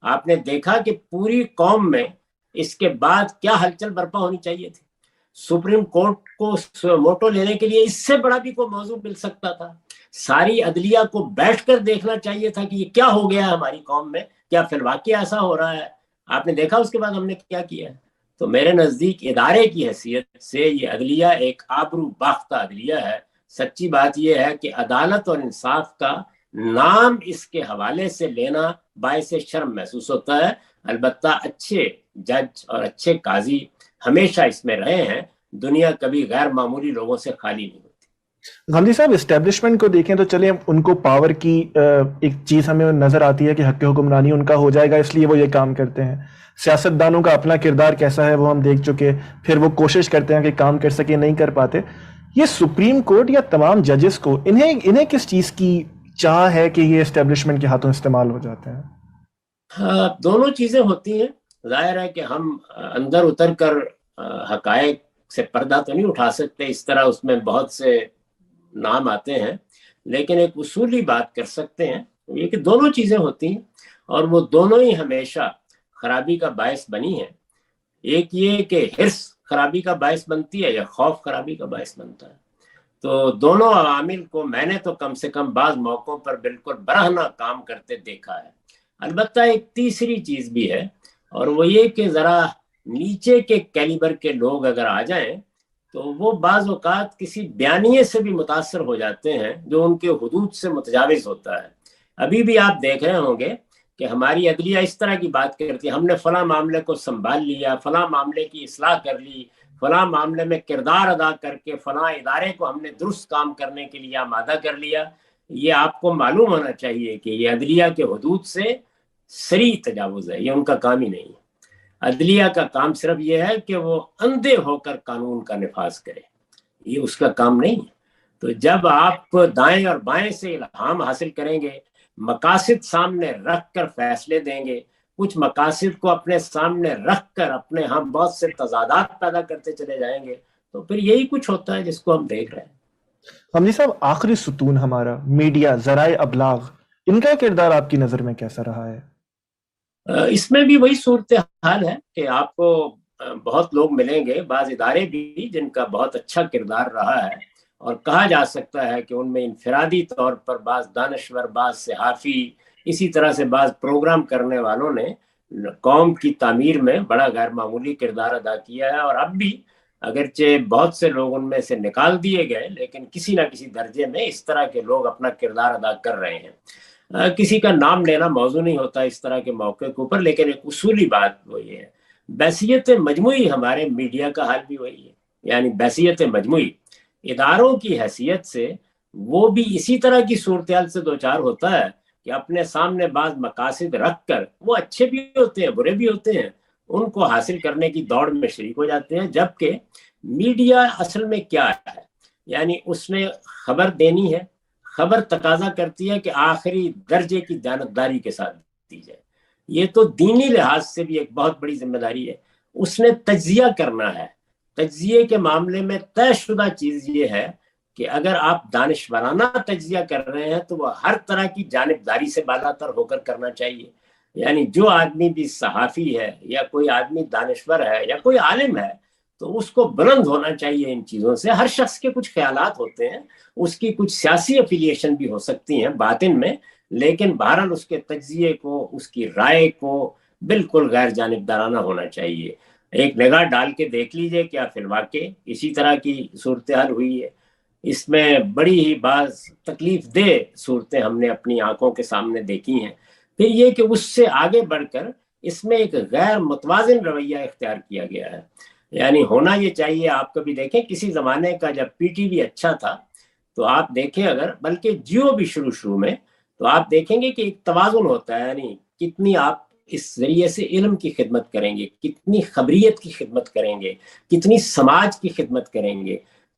آپ نے دیکھا کہ پوری قوم میں اس کے بعد کیا ہلچل برپا ہونی چاہیے تھی. سپریم کورٹ کو موٹو لینے کے لیے اس سے بڑا بھی کوئی موضوع مل سکتا تھا. ساری عدلیہ کو بیٹھ کر دیکھنا چاہیے تھا کہ یہ کیا ہو گیا ہے ہماری قوم میں, کیا فی الواقع ایسا ہو رہا ہے. آپ نے دیکھا اس کے بعد ہم نے کیا کیا ہے. تو میرے نزدیک ادارے کی حیثیت سے یہ عدلیہ ایک آبرو باختہ عدلیہ ہے. سچی بات یہ ہے کہ عدالت اور انصاف کا نام اس کے حوالے سے لینا باعث شرم محسوس ہوتا ہے. البتہ اچھے جج اور اچھے قاضی ہمیشہ اس میں رہے ہیں. دنیا کبھی غیر معمولی لوگوں سے خالی نہیں ہوتی. غامدی صاحب, اسٹیبلشمنٹ کو دیکھیں تو چلیں ان کو پاور کی ایک چیز ہمیں نظر آتی ہے کہ حق حکمرانی ان کا ہو جائے گا اس لیے وہ یہ کام کرتے ہیں. سیاستدانوں کا اپنا کردار کیسا ہے وہ ہم دیکھ چکے, پھر وہ کوشش کرتے ہیں کہ کام کر سکے, نہیں کر پاتے. یہ سپریم کورٹ یا تمام ججز کو انہیں کس چیز کی چاہ ہے کہ یہ اسٹیبلشمنٹ کے ہاتھوں استعمال ہو جاتے ہیں؟ ہاں, دونوں چیزیں ہوتی ہیں. ظاہر ہے کہ ہم اندر اتر کر حقائق سے پردہ تو نہیں اٹھا سکتے, اس طرح اس میں بہت سے نام آتے ہیں, لیکن ایک اصولی بات کر سکتے ہیں یہ کہ دونوں چیزیں ہوتی ہیں اور وہ دونوں ہی ہمیشہ خرابی کا باعث بنی ہیں. ایک یہ کہ حرص خرابی کا باعث بنتی ہے یا خوف خرابی کا باعث بنتا ہے. تو دونوں عوامل کو میں نے تو کم سے کم بعض موقعوں پر بالکل برہنہ کام کرتے دیکھا ہے. البتہ ایک تیسری چیز بھی ہے, اور وہ یہ کہ ذرا نیچے کے کیلیبر کے لوگ اگر آ جائیں تو وہ بعض اوقات کسی بیانیے سے بھی متاثر ہو جاتے ہیں جو ان کے حدود سے متجاوز ہوتا ہے. ابھی بھی آپ دیکھ رہے ہوں گے کہ ہماری عدلیہ اس طرح کی بات کرتی ہے، ہم نے فلاں معاملے کو سنبھال لیا، فلاں معاملے کی اصلاح کر لی، فلاں معاملے میں کردار ادا کر کے فلاں ادارے کو ہم نے درست کام کرنے کے لیے آمادہ کر لیا. یہ آپ کو معلوم ہونا چاہیے کہ یہ عدلیہ کے حدود سے صریح تجاوز ہے، یہ ان کا کام ہی نہیں ہے. عدلیہ کا کام صرف یہ ہے کہ وہ اندھے ہو کر قانون کا نفاذ کرے، یہ اس کا کام نہیں ہے. تو جب آپ دائیں اور بائیں سے الہام حاصل کریں گے، مقاصد سامنے رکھ کر فیصلے دیں گے، کچھ مقاصد کو اپنے سامنے رکھ کر اپنے ہاں بہت سے تضادات پیدا کرتے چلے جائیں گے، تو پھر یہی کچھ ہوتا ہے جس کو ہم دیکھ رہے ہیں. حمزی صاحب، آخری ستون ہمارا میڈیا، ذرائع ابلاغ، ان کا کردار آپ کی نظر میں کیسا رہا ہے؟ اس میں بھی وہی صورتحال ہے کہ آپ کو بہت لوگ ملیں گے، بعض ادارے بھی جن کا بہت اچھا کردار رہا ہے اور کہا جا سکتا ہے کہ ان میں انفرادی طور پر بعض دانشور، بعض صحافی، اسی طرح سے بعض پروگرام کرنے والوں نے قوم کی تعمیر میں بڑا غیر معمولی کردار ادا کیا ہے. اور اب بھی اگرچہ بہت سے لوگ ان میں سے نکال دیے گئے، لیکن کسی نہ کسی درجے میں اس طرح کے لوگ اپنا کردار ادا کر رہے ہیں. کسی کا نام لینا موضوع نہیں ہوتا اس طرح کے موقع کے اوپر، لیکن ایک اصولی بات وہی ہے. بحثیت مجموعی ہمارے میڈیا کا حال بھی وہی ہے، یعنی بحثیت مجموعی اداروں کی حیثیت سے وہ بھی اسی طرح کی صورتحال سے دوچار ہوتا ہے کہ اپنے سامنے بعض مقاصد رکھ کر، وہ اچھے بھی ہوتے ہیں برے بھی ہوتے ہیں، ان کو حاصل کرنے کی دوڑ میں شریک ہو جاتے ہیں. جبکہ میڈیا اصل میں کیا ہے، یعنی اس نے خبر دینی ہے، خبر تقاضا کرتی ہے کہ آخری درجے کی جانبداری کے ساتھ دی جائے. یہ تو دینی لحاظ سے بھی ایک بہت بڑی ذمہ داری ہے. اس نے تجزیہ کرنا ہے. تجزیے کے معاملے میں طے شدہ چیز یہ ہے کہ اگر آپ دانشورانہ تجزیہ کر رہے ہیں تو وہ ہر طرح کی جانبداری سے بالا تر ہو کر کرنا چاہیے. یعنی جو آدمی بھی صحافی ہے یا کوئی آدمی دانشور ہے یا کوئی عالم ہے تو اس کو بلند ہونا چاہیے ان چیزوں سے. ہر شخص کے کچھ خیالات ہوتے ہیں، اس کی کچھ سیاسی افیلیشن بھی ہو سکتی ہیں باطن میں، لیکن بہرحال اس کے تجزیے کو، اس کی رائے کو بالکل غیر جانبدارانہ ہونا چاہیے. ایک نگاہ ڈال کے دیکھ لیجئے کیا فی الواقع اسی طرح کی صورتحال ہوئی ہے. اس میں بڑی ہی بعض تکلیف دہ صورتیں ہم نے اپنی آنکھوں کے سامنے دیکھی ہیں. پھر یہ کہ اس سے آگے بڑھ کر اس میں ایک غیر متوازن رویہ اختیار کیا گیا ہے. یعنی ہونا یہ چاہیے، آپ کبھی دیکھیں کسی زمانے کا جب پی ٹی وی اچھا تھا تو آپ دیکھیں، اگر بلکہ جیو بھی شروع میں، تو آپ دیکھیں گے کہ ایک توازن ہوتا ہے. یعنی کتنی آپ اس ذریعے سے علم کی خدمت کریں گے، کتنی خبریت کی خدمت کریں گے، کتنی سماج کی خدمت کریں گے.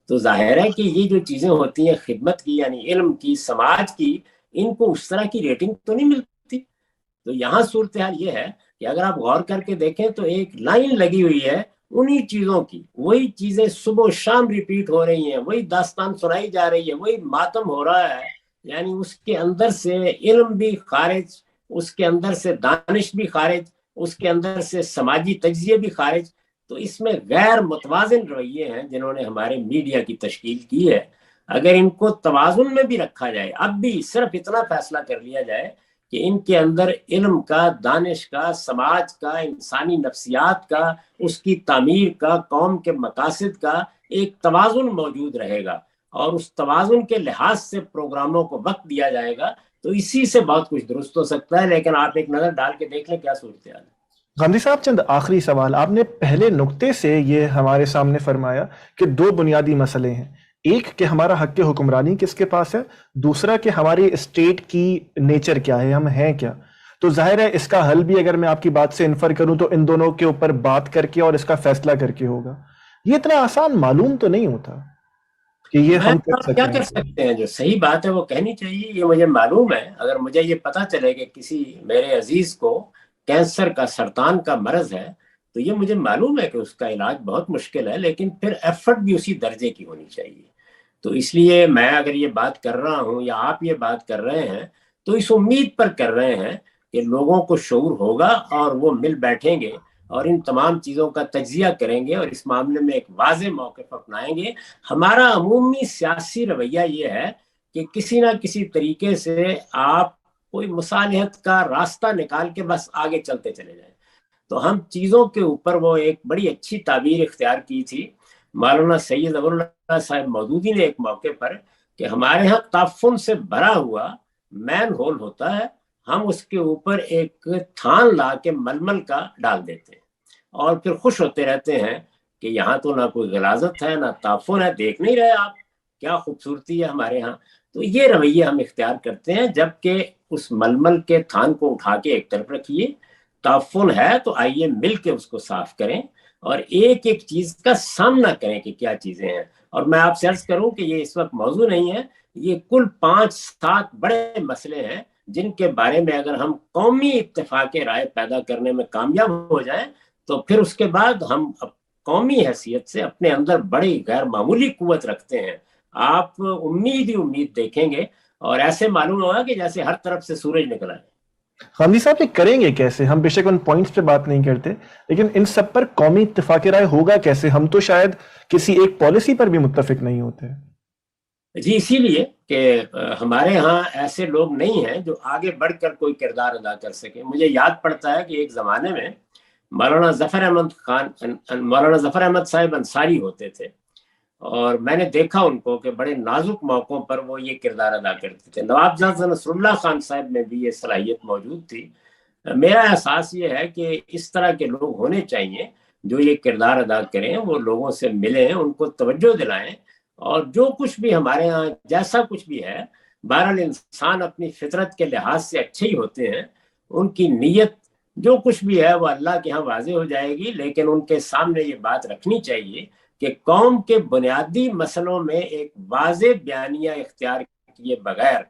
تو ظاہر ہے کہ یہ جو چیزیں ہوتی ہیں خدمت کی، یعنی علم کی، سماج کی، ان کو اس طرح کی ریٹنگ تو نہیں ملتی. تو یہاں صورتحال یہ ہے کہ اگر آپ غور کر کے دیکھیں تو ایک لائن لگی ہوئی ہے انہی چیزوں کی، وہی چیزیں صبح و شام ریپیٹ ہو رہی ہیں، وہی داستان سنائی جا رہی ہے، وہی ماتم ہو رہا ہے. یعنی اس کے اندر سے علم بھی خارج، اس کے اندر سے دانش بھی خارج، اس کے اندر سے سماجی تجزیے بھی خارج. تو اس میں غیر متوازن رویے ہیں جنہوں نے ہمارے میڈیا کی تشکیل کی ہے. اگر ان کو توازن میں بھی رکھا جائے، اب بھی صرف اتنا فیصلہ کر لیا جائے کہ ان کے اندر علم کا، دانش کا، سماج کا، انسانی نفسیات کا، اس کی تعمیر کا، قوم کے مقاصد کا ایک توازن موجود رہے گا اور اس توازن کے لحاظ سے پروگراموں کو وقت دیا جائے گا، تو اسی سے بہت کچھ درست ہو سکتا ہے. لیکن آپ ایک نظر ڈال کے دیکھ لیں کیا صورتحال ہے. غامدی صاحب، چند آخری سوال. آپ نے پہلے نقطے سے یہ ہمارے سامنے فرمایا کہ دو بنیادی مسئلے ہیں، ایک کہ ہمارا حق حکمرانی کس کے پاس ہے، دوسرا کہ ہماری اسٹیٹ کی نیچر کیا ہے، ہم ہیں کیا. تو ظاہر ہے اس کا حل بھی اگر میں آپ کی بات سے انفر کروں تو ان دونوں کے اوپر بات کر کے اور اس کا فیصلہ کر کے ہوگا. یہ اتنا آسان معلوم تو نہیں ہوتا کہ یہ ہم کر کیا سکیں. کر سکتے ہیں، جو صحیح بات ہے وہ کہنی چاہیے. یہ مجھے معلوم ہے، اگر مجھے یہ پتا چلے کہ کسی میرے عزیز کو کینسر کا، سرطان کا مرض ہے، تو یہ مجھے معلوم ہے کہ اس کا علاج بہت مشکل ہے، لیکن پھر ایفرٹ بھی اسی درجے کی ہونی چاہیے. تو اس لیے میں اگر یہ بات کر رہا ہوں یا آپ یہ بات کر رہے ہیں تو اس امید پر کر رہے ہیں کہ لوگوں کو شعور ہوگا اور وہ مل بیٹھیں گے اور ان تمام چیزوں کا تجزیہ کریں گے اور اس معاملے میں ایک واضح موقف اپنائیں گے. ہمارا عمومی سیاسی رویہ یہ ہے کہ کسی نہ کسی طریقے سے آپ کوئی مصالحت کا راستہ نکال کے بس آگے چلتے چلے جائیں. تو ہم چیزوں کے اوپر، وہ ایک بڑی اچھی تعبیر اختیار کی تھی مولانا سید ابواللہ صاحب مودودی نے ایک موقع پر کہ ہمارے ہاں تعفن سے بھرا ہوا مین ہول ہوتا ہے، ہم اس کے اوپر ایک تھان لا کے ململ کا ڈال دیتے ہیں اور پھر خوش ہوتے رہتے ہیں کہ یہاں تو نہ کوئی غلاظت ہے نہ تعفن ہے، دیکھ نہیں رہے آپ کیا خوبصورتی ہے ہمارے ہاں۔ تو یہ رویہ ہم اختیار کرتے ہیں، جبکہ اس ململ کے تھان کو اٹھا کے ایک طرف رکھیے، تعفن ہے تو آئیے مل کے اس کو صاف کریں اور ایک ایک چیز کا سامنا کریں کہ کیا چیزیں ہیں۔ اور میں آپ سے عرض کروں کہ یہ اس وقت موضوع نہیں ہے، یہ کل 5-7 بڑے مسئلے ہیں جن کے بارے میں اگر ہم قومی اتفاق رائے پیدا کرنے میں کامیاب ہو جائیں تو پھر اس کے بعد ہم قومی حیثیت سے اپنے اندر بڑی غیر معمولی قوت رکھتے ہیں۔ آپ امید ہی امید دیکھیں گے اور ایسے معلوم ہوگا کہ جیسے ہر طرف سے سورج نکلا ہے۔ غامدی صاحب یہ کریں گے کیسے؟ ہم بے شک ان پوائنٹس پہ بات نہیں کرتے، لیکن ان سب پر قومی اتفاق رائے ہوگا کیسے؟ ہم تو شاید کسی ایک پالیسی پر بھی متفق نہیں ہوتے۔ جی اسی لیے کہ ہمارے ہاں ایسے لوگ نہیں ہیں جو آگے بڑھ کر کوئی کردار ادا کر سکے۔ مجھے یاد پڑتا ہے کہ ایک زمانے میں مولانا ظفر احمد صاحب انصاری ہوتے تھے اور میں نے دیکھا ان کو کہ بڑے نازک موقعوں پر وہ یہ کردار ادا کرتے تھے۔ نواب نصر اللہ خان صاحب میں بھی یہ صلاحیت موجود تھی۔ میرا احساس یہ ہے کہ اس طرح کے لوگ ہونے چاہیے جو یہ کردار ادا کریں، وہ لوگوں سے ملیں، ان کو توجہ دلائیں، اور جو کچھ بھی ہمارے ہاں جیسا کچھ بھی ہے، بہرحال انسان اپنی فطرت کے لحاظ سے اچھے ہی ہوتے ہیں، ان کی نیت جو کچھ بھی ہے وہ اللہ کے ہاں واضح ہو جائے گی، لیکن ان کے سامنے یہ بات رکھنی چاہیے کہ قوم کے بنیادی مسئلوں میں ایک واضح بیانیہ اختیار کیے بغیر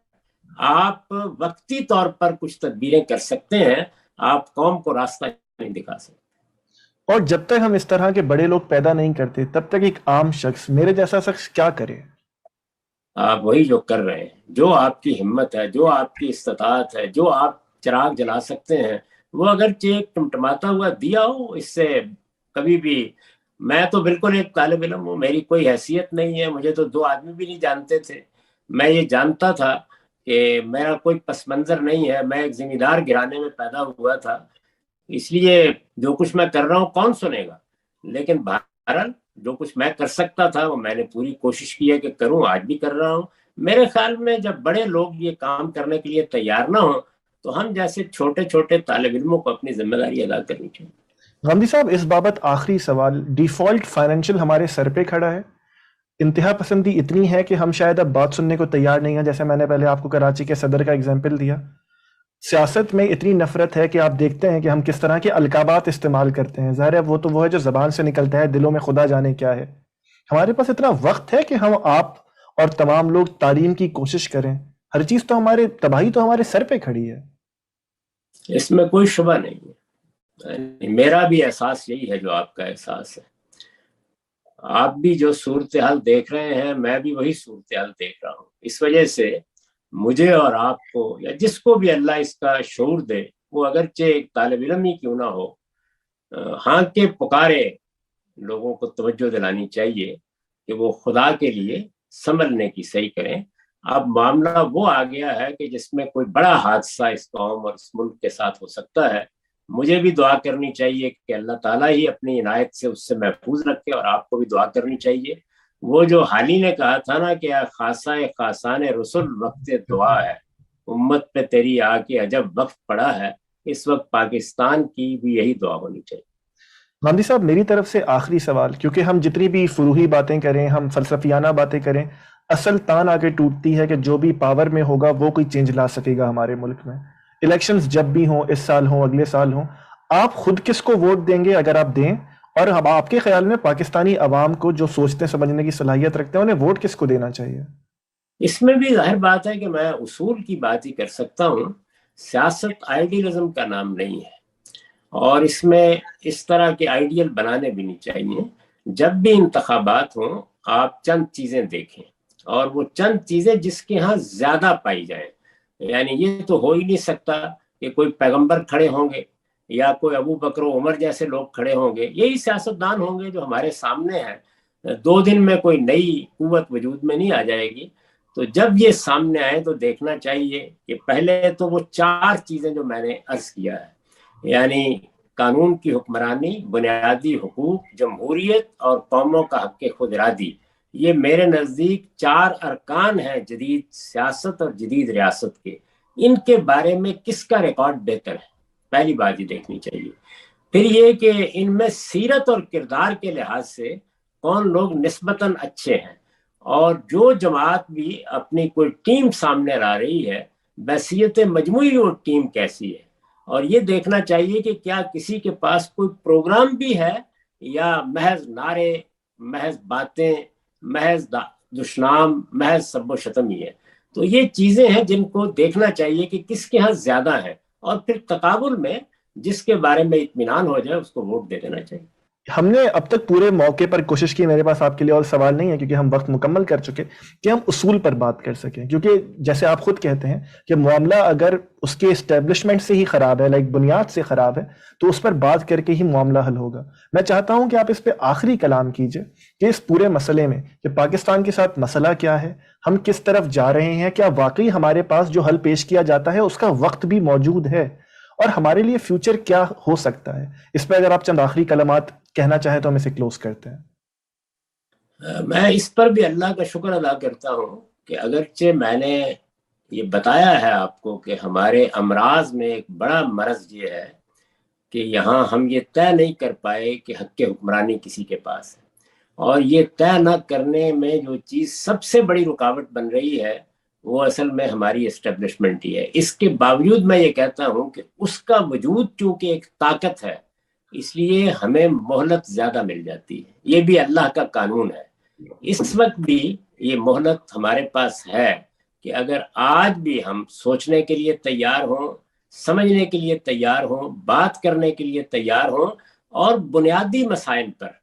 آپ وقتی طور پر کچھ تدبیریں کر سکتے ہیں، آپ قوم کو راستہ نہیں دکھا سکتے۔ اور جب تک ہم اس طرح کے بڑے لوگ پیدا نہیں کرتے تب تک ایک عام شخص، میرے جیسا شخص کیا کرے؟ آپ وہی جو کر رہے ہیں، جو آپ کی ہمت ہے، جو آپ کی استطاعت ہے، جو آپ چراغ جلا سکتے ہیں، وہ اگرچہ ایک ٹمٹماتا ہوا دیا ہو، اس سے کبھی بھی، میں تو بالکل ایک طالب علم ہوں، میری کوئی حیثیت نہیں ہے، مجھے تو 2 آدمی بھی نہیں جانتے تھے، میں یہ جانتا تھا کہ میرا کوئی پس منظر نہیں ہے، میں ایک ذمہ دار گھرانے میں پیدا ہوا تھا، اس لیے جو کچھ میں کر رہا ہوں کون سنے گا، لیکن بہرحال جو کچھ میں کر سکتا تھا وہ میں نے پوری کوشش کی ہے کہ کروں، آج بھی کر رہا ہوں۔ میرے خیال میں جب بڑے لوگ یہ کام کرنے کے لیے تیار نہ ہوں تو ہم جیسے چھوٹے چھوٹے طالب علموں کو اپنی ذمہ داری ادا کرنی چاہیے۔ غامدی صاحب اس بابت آخری سوال، ڈیفالٹ فائنینشیل ہمارے سر پہ کھڑا ہے، انتہا پسندی اتنی ہے کہ ہم شاید اب بات سننے کو تیار نہیں ہیں، جیسے میں نے پہلے آپ کو کراچی کے صدر کا اگزامپل دیا۔ سیاست میں اتنی نفرت ہے کہ آپ دیکھتے ہیں کہ ہم کس طرح کے القابات استعمال کرتے ہیں، ظاہر ہے وہ ہے جو زبان سے نکلتا ہے، دلوں میں خدا جانے کیا ہے۔ ہمارے پاس اتنا وقت ہے کہ ہم آپ اور تمام لوگ تعلیم کی کوشش کریں، ہر چیز تو ہمارے تباہی تو ہمارے سر پہ کھڑی ہے۔ اس میں کوئی شبہ نہیں ہے، میرا بھی احساس یہی ہے جو آپ کا احساس ہے۔ آپ بھی جو صورتحال دیکھ رہے ہیں میں بھی وہی صورتحال دیکھ رہا ہوں، اس وجہ سے مجھے اور آپ کو یا جس کو بھی اللہ اس کا شعور دے، وہ اگرچہ ایک طالب علم ہی کیوں نہ ہو، ہاں کے پکارے لوگوں کو توجہ دلانی چاہیے کہ وہ خدا کے لیے سنبھلنے کی صحیح کریں۔ اب معاملہ وہ آ گیا ہے کہ جس میں کوئی بڑا حادثہ اس قوم اور اس ملک کے ساتھ ہو سکتا ہے، مجھے بھی دعا کرنی چاہیے کہ اللہ تعالیٰ ہی اپنی عنایت سے اس سے محفوظ رکھے، اور آپ کو بھی دعا کرنی چاہیے۔ وہ جو حالی نے کہا تھا نا کہ خاصہ خاصان رسول وقت دعا ہے، امت پہ تیری آ کے عجب وقت پڑا ہے، اس وقت پاکستان کی بھی یہی دعا ہونی چاہیے۔ غامدی صاحب میری طرف سے آخری سوال، کیونکہ ہم جتنی بھی فروحی باتیں کریں، ہم فلسفیانہ باتیں کریں، اصل تان آگے ٹوٹتی ہے کہ جو بھی پاور میں ہوگا وہ کوئی چینج لا سکے گا ہمارے ملک میں۔ الیکشنز جب بھی ہوں، اس سال ہوں، اگلے سال ہوں، آپ خود کس کو ووٹ دیں گے اگر آپ دیں؟ اور اب آپ کے خیال میں پاکستانی عوام کو جو سوچتے سمجھنے کی صلاحیت رکھتے ہیں انہیں ووٹ کس کو دینا چاہیے؟ اس میں بھی ظاہر بات ہے کہ میں اصول کی بات ہی کر سکتا ہوں، سیاست آئیڈیلزم کا نام نہیں ہے، اور اس میں اس طرح کے آئیڈیل بنانے بھی نہیں چاہیے۔ جب بھی انتخابات ہوں آپ چند چیزیں دیکھیں، اور وہ چند چیزیں جس کے ہاں زیادہ پائی جائیں، یعنی یہ تو ہو ہی نہیں سکتا کہ کوئی پیغمبر کھڑے ہوں گے یا کوئی ابو بکر و عمر جیسے لوگ کھڑے ہوں گے، یہی سیاستدان ہوں گے جو ہمارے سامنے ہیں۔ 2 دن میں کوئی نئی قوت وجود میں نہیں آ جائے گی۔ تو جب یہ سامنے آئے تو دیکھنا چاہیے کہ پہلے تو وہ 4 چیزیں جو میں نے عرض کیا ہے، یعنی قانون کی حکمرانی، بنیادی حقوق، جمہوریت اور قوموں کا حق خود ارادی، یہ میرے نزدیک 4 ارکان ہیں جدید سیاست اور جدید ریاست کے۔ ان کے بارے میں کس کا ریکارڈ بہتر ہے، پہلی بات یہ دیکھنی چاہیے۔ پھر یہ کہ ان میں سیرت اور کردار کے لحاظ سے کون لوگ نسبتاً اچھے ہیں، اور جو جماعت بھی اپنی کوئی ٹیم سامنے لا رہی ہے بحیثیت مجموعی وہ ٹیم کیسی ہے، اور یہ دیکھنا چاہیے کہ کیا کسی کے پاس کوئی پروگرام بھی ہے یا محض نعرے، محض باتیں، محض دشنام، محض سب و شتم ہی ہے۔ تو یہ چیزیں ہیں جن کو دیکھنا چاہیے کہ کس کے ہاں زیادہ ہے، اور پھر تقابل میں جس کے بارے میں اطمینان ہو جائے اس کو ووٹ دے دینا چاہیے۔ ہم نے اب تک پورے موقع پر کوشش کی، میرے پاس آپ کے لیے اور سوال نہیں ہے کیونکہ ہم وقت مکمل کر چکے، کہ ہم اصول پر بات کر سکیں، کیونکہ جیسے آپ خود کہتے ہیں کہ معاملہ اگر اس کے اسٹیبلشمنٹ سے ہی خراب ہے، لائک بنیاد سے خراب ہے، تو اس پر بات کر کے ہی معاملہ حل ہوگا۔ میں چاہتا ہوں کہ آپ اس پہ آخری کلام کیجئے کہ اس پورے مسئلے میں کہ پاکستان کے ساتھ مسئلہ کیا ہے، ہم کس طرف جا رہے ہیں، کیا واقعی ہمارے پاس جو حل پیش کیا جاتا ہے اس کا وقت بھی موجود ہے، اور ہمارے لیے فیوچر کیا ہو سکتا ہے۔ اس پہ اگر آپ چند آخری کلمات کہنا چاہیں تو ہم اسے کلوز کرتے ہیں۔ میں اس پر بھی اللہ کا شکر ادا کرتا ہوں کہ اگرچہ میں نے یہ بتایا ہے آپ کو کہ ہمارے امراض میں ایک بڑا مرض یہ ہے کہ یہاں ہم یہ طے نہیں کر پائے کہ حق حکمرانی کسی کے پاس ہے، اور یہ طے نہ کرنے میں جو چیز سب سے بڑی رکاوٹ بن رہی ہے وہ اصل میں ہماری اسٹیبلشمنٹ ہی ہے۔ اس کے باوجود میں یہ کہتا ہوں کہ اس کا وجود چونکہ ایک طاقت ہے، اس لیے ہمیں مہلت زیادہ مل جاتی ہے۔ یہ بھی اللہ کا قانون ہے۔ اس وقت بھی یہ مہلت ہمارے پاس ہے کہ اگر آج بھی ہم سوچنے کے لیے تیار ہوں، سمجھنے کے لیے تیار ہوں، بات کرنے کے لیے تیار ہوں، اور بنیادی مسائل پر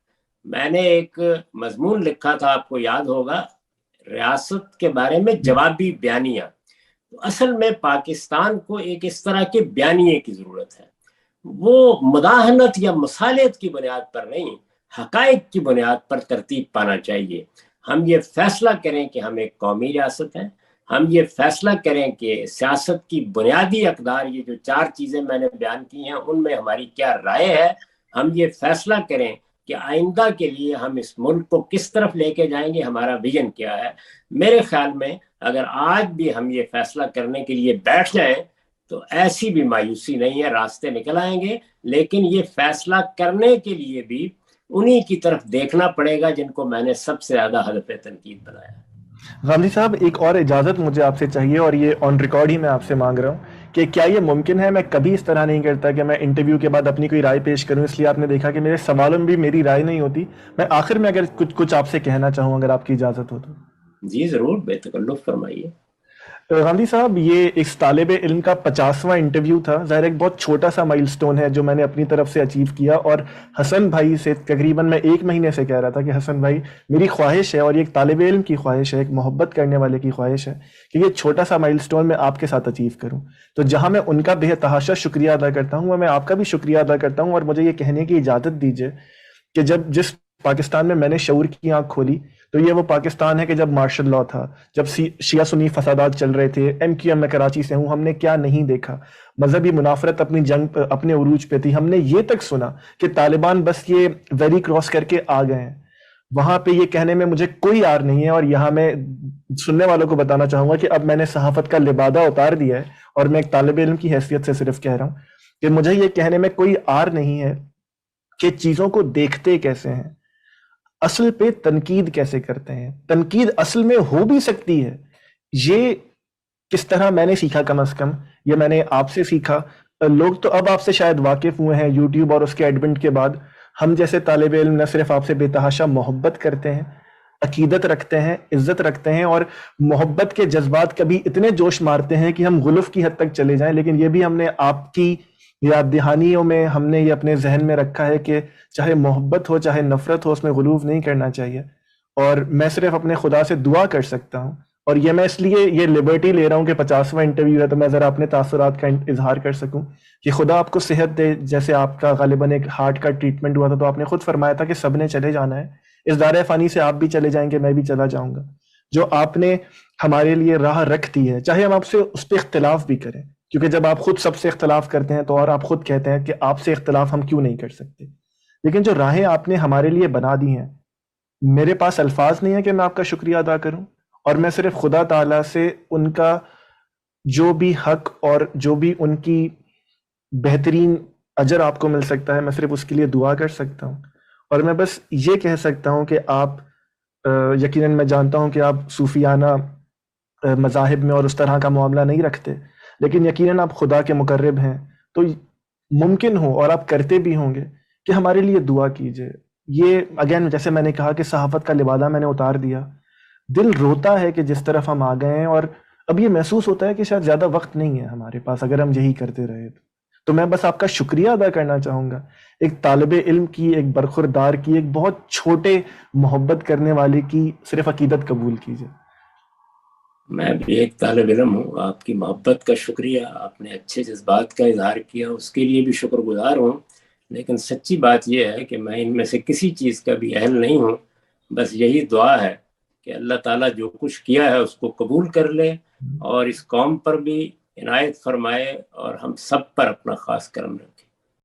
میں نے ایک مضمون لکھا تھا، آپ کو یاد ہوگا، ریاست کے بارے میں جوابی بیانیہ۔ تو اصل میں پاکستان کو ایک اس طرح کے بیانیے کی ضرورت ہے، وہ مداہنت یا مصالحت کی بنیاد پر نہیں، حقائق کی بنیاد پر ترتیب پانا چاہیے۔ ہم یہ فیصلہ کریں کہ ہم ایک قومی ریاست ہیں، ہم یہ فیصلہ کریں کہ سیاست کی بنیادی اقدار، یہ جو 4 چیزیں میں نے بیان کی ہیں، ان میں ہماری کیا رائے ہے۔ ہم یہ فیصلہ کریں کہ آئندہ کے لیے ہم اس ملک کو کس طرف لے کے جائیں گے، ہمارا ویژن کیا ہے۔ میرے خیال میں اگر آج بھی ہم یہ فیصلہ کرنے کے لیے بیٹھ جائیں تو ایسی بھی مایوسی نہیں ہے، راستے نکل آئیں گے، لیکن یہ فیصلہ کرنے کے لیے بھی انہی کی طرف دیکھنا پڑے گا جن کو میں نے سب سے زیادہ ہدف تنقید بنایا ہے۔ غامدی صاحب، ایک اور اجازت مجھے آپ سے چاہیے، اور یہ آن ریکارڈ ہی میں آپ سے مانگ رہا ہوں کہ کیا یہ ممکن ہے، میں کبھی اس طرح نہیں کرتا کہ میں انٹرویو کے بعد اپنی کوئی رائے پیش کروں، اس لیے آپ نے دیکھا کہ میرے سوالوں میں بھی میری رائے نہیں ہوتی، میں آخر میں اگر کچھ آپ سے کہنا چاہوں، اگر آپ کی اجازت ہو تو۔ جی ضرور، بے تکلف فرمائیے۔ غامدی صاحب، یہ ایک طالب علم کا 50واں انٹرویو تھا، ظاہر ایک بہت چھوٹا سا مائل سٹون ہے جو میں نے اپنی طرف سے اچیو کیا، اور حسن بھائی سے تقریباً میں 1 مہینے سے کہہ رہا تھا کہ حسن بھائی، میری خواہش ہے، اور یہ ایک طالب علم کی خواہش ہے، ایک محبت کرنے والے کی خواہش ہے کہ یہ چھوٹا سا مائل سٹون میں آپ کے ساتھ اچیو کروں۔ تو جہاں میں ان کا بے تحاشا شکریہ ادا کرتا ہوں، میں آپ کا بھی شکریہ ادا کرتا ہوں، اور مجھے یہ کہنے کی اجازت دیجیے کہ جس پاکستان میں میں نے شعور کی آنکھ کھولی تو یہ وہ پاکستان ہے کہ جب مارشل لاء تھا، جب شیعہ سنی فسادات چل رہے تھے، MQM میں کراچی سے ہوں، ہم نے کیا نہیں دیکھا، مذہبی منافرت اپنی جنگ اپنے عروج پہ تھی، ہم نے یہ تک سنا کہ طالبان بس یہ ویری کراس کر کے آ گئے ہیں۔ وہاں پہ یہ کہنے میں مجھے کوئی عار نہیں ہے، اور یہاں میں سننے والوں کو بتانا چاہوں گا کہ اب میں نے صحافت کا لبادہ اتار دیا ہے، اور میں ایک طالب علم کی حیثیت سے صرف کہہ رہا ہوں کہ مجھے یہ کہنے میں کوئی عار نہیں ہے کہ چیزوں کو دیکھتے کیسے ہیں، اصل پہ تنقید کیسے کرتے ہیں، تنقید اصل میں ہو بھی سکتی ہے، یہ کس طرح میں نے سیکھا، کم از کم یہ میں نے آپ سے سیکھا۔ لوگ تو اب آپ سے شاید واقف ہوئے ہیں یوٹیوب اور اس کے ایڈونٹ کے بعد، ہم جیسے طالب علم نہ صرف آپ سے بے تحاشا محبت کرتے ہیں، عقیدت رکھتے ہیں، عزت رکھتے ہیں، اور محبت کے جذبات کبھی اتنے جوش مارتے ہیں کہ ہم غلف کی حد تک چلے جائیں، لیکن یہ بھی ہم نے آپ کی یاد دہانیوں میں ہم نے یہ اپنے ذہن میں رکھا ہے کہ چاہے محبت ہو چاہے نفرت ہو، اس میں غلوف نہیں کرنا چاہیے۔ اور میں صرف اپنے خدا سے دعا کر سکتا ہوں، اور یہ میں اس لیے یہ لبرٹی لے رہا ہوں کہ 50واں انٹرویو ہے تو میں ذرا اپنے تاثرات کا اظہار کر سکوں کہ خدا آپ کو صحت دے۔ جیسے آپ کا غالباً ایک ہارٹ کا ٹریٹمنٹ ہوا تھا تو آپ نے خود فرمایا تھا کہ سب نے چلے جانا ہے، اس دائرہ فانی سے آپ بھی چلے جائیں گے، میں بھی چلا جاؤں گا۔ جو آپ نے ہمارے لیے راہ رکھ دی ہے، چاہے ہم آپ سے اس پہ اختلاف بھی کریں، کیونکہ جب آپ خود سب سے اختلاف کرتے ہیں تو اور آپ خود کہتے ہیں کہ آپ سے اختلاف ہم کیوں نہیں کر سکتے، لیکن جو راہیں آپ نے ہمارے لیے بنا دی ہیں، میرے پاس الفاظ نہیں ہے کہ میں آپ کا شکریہ ادا کروں، اور میں صرف خدا تعالیٰ سے ان کا جو بھی حق اور جو بھی ان کی بہترین اجر آپ کو مل سکتا ہے، میں صرف اس کے لیے دعا کر سکتا ہوں۔ اور میں بس یہ کہہ سکتا ہوں کہ آپ یقیناً میں جانتا ہوں کہ آپ صوفیانہ مذاہب میں اور اس طرح کا معاملہ نہیں رکھتے، لیکن یقیناً آپ خدا کے مقرب ہیں، تو ممکن ہو اور آپ کرتے بھی ہوں گے کہ ہمارے لیے دعا کیجئے۔ یہ اگین جیسے میں نے کہا کہ صحافت کا لبادہ میں نے اتار دیا، دل روتا ہے کہ جس طرف ہم آ گئے ہیں، اور اب یہ محسوس ہوتا ہے کہ شاید زیادہ وقت نہیں ہے ہمارے پاس اگر ہم یہی کرتے رہے تو میں بس آپ کا شکریہ ادا کرنا چاہوں گا، ایک طالب علم کی، ایک برخوردار کی، ایک بہت چھوٹے محبت کرنے والے کی صرف عقیدت قبول کیجئے۔ میں بھی ایک طالب علم ہوں، آپ کی محبت کا شکریہ، آپ نے اچھے جذبات کا اظہار کیا، اس کے لیے بھی شکر گزار ہوں، لیکن سچی بات یہ ہے کہ میں ان میں سے کسی چیز کا بھی اہل نہیں ہوں۔ بس یہی دعا ہے کہ اللہ تعالیٰ جو کچھ کیا ہے اس کو قبول کر لے، اور اس قوم پر بھی عنایت فرمائے، اور ہم سب پر اپنا خاص کرم رکھے۔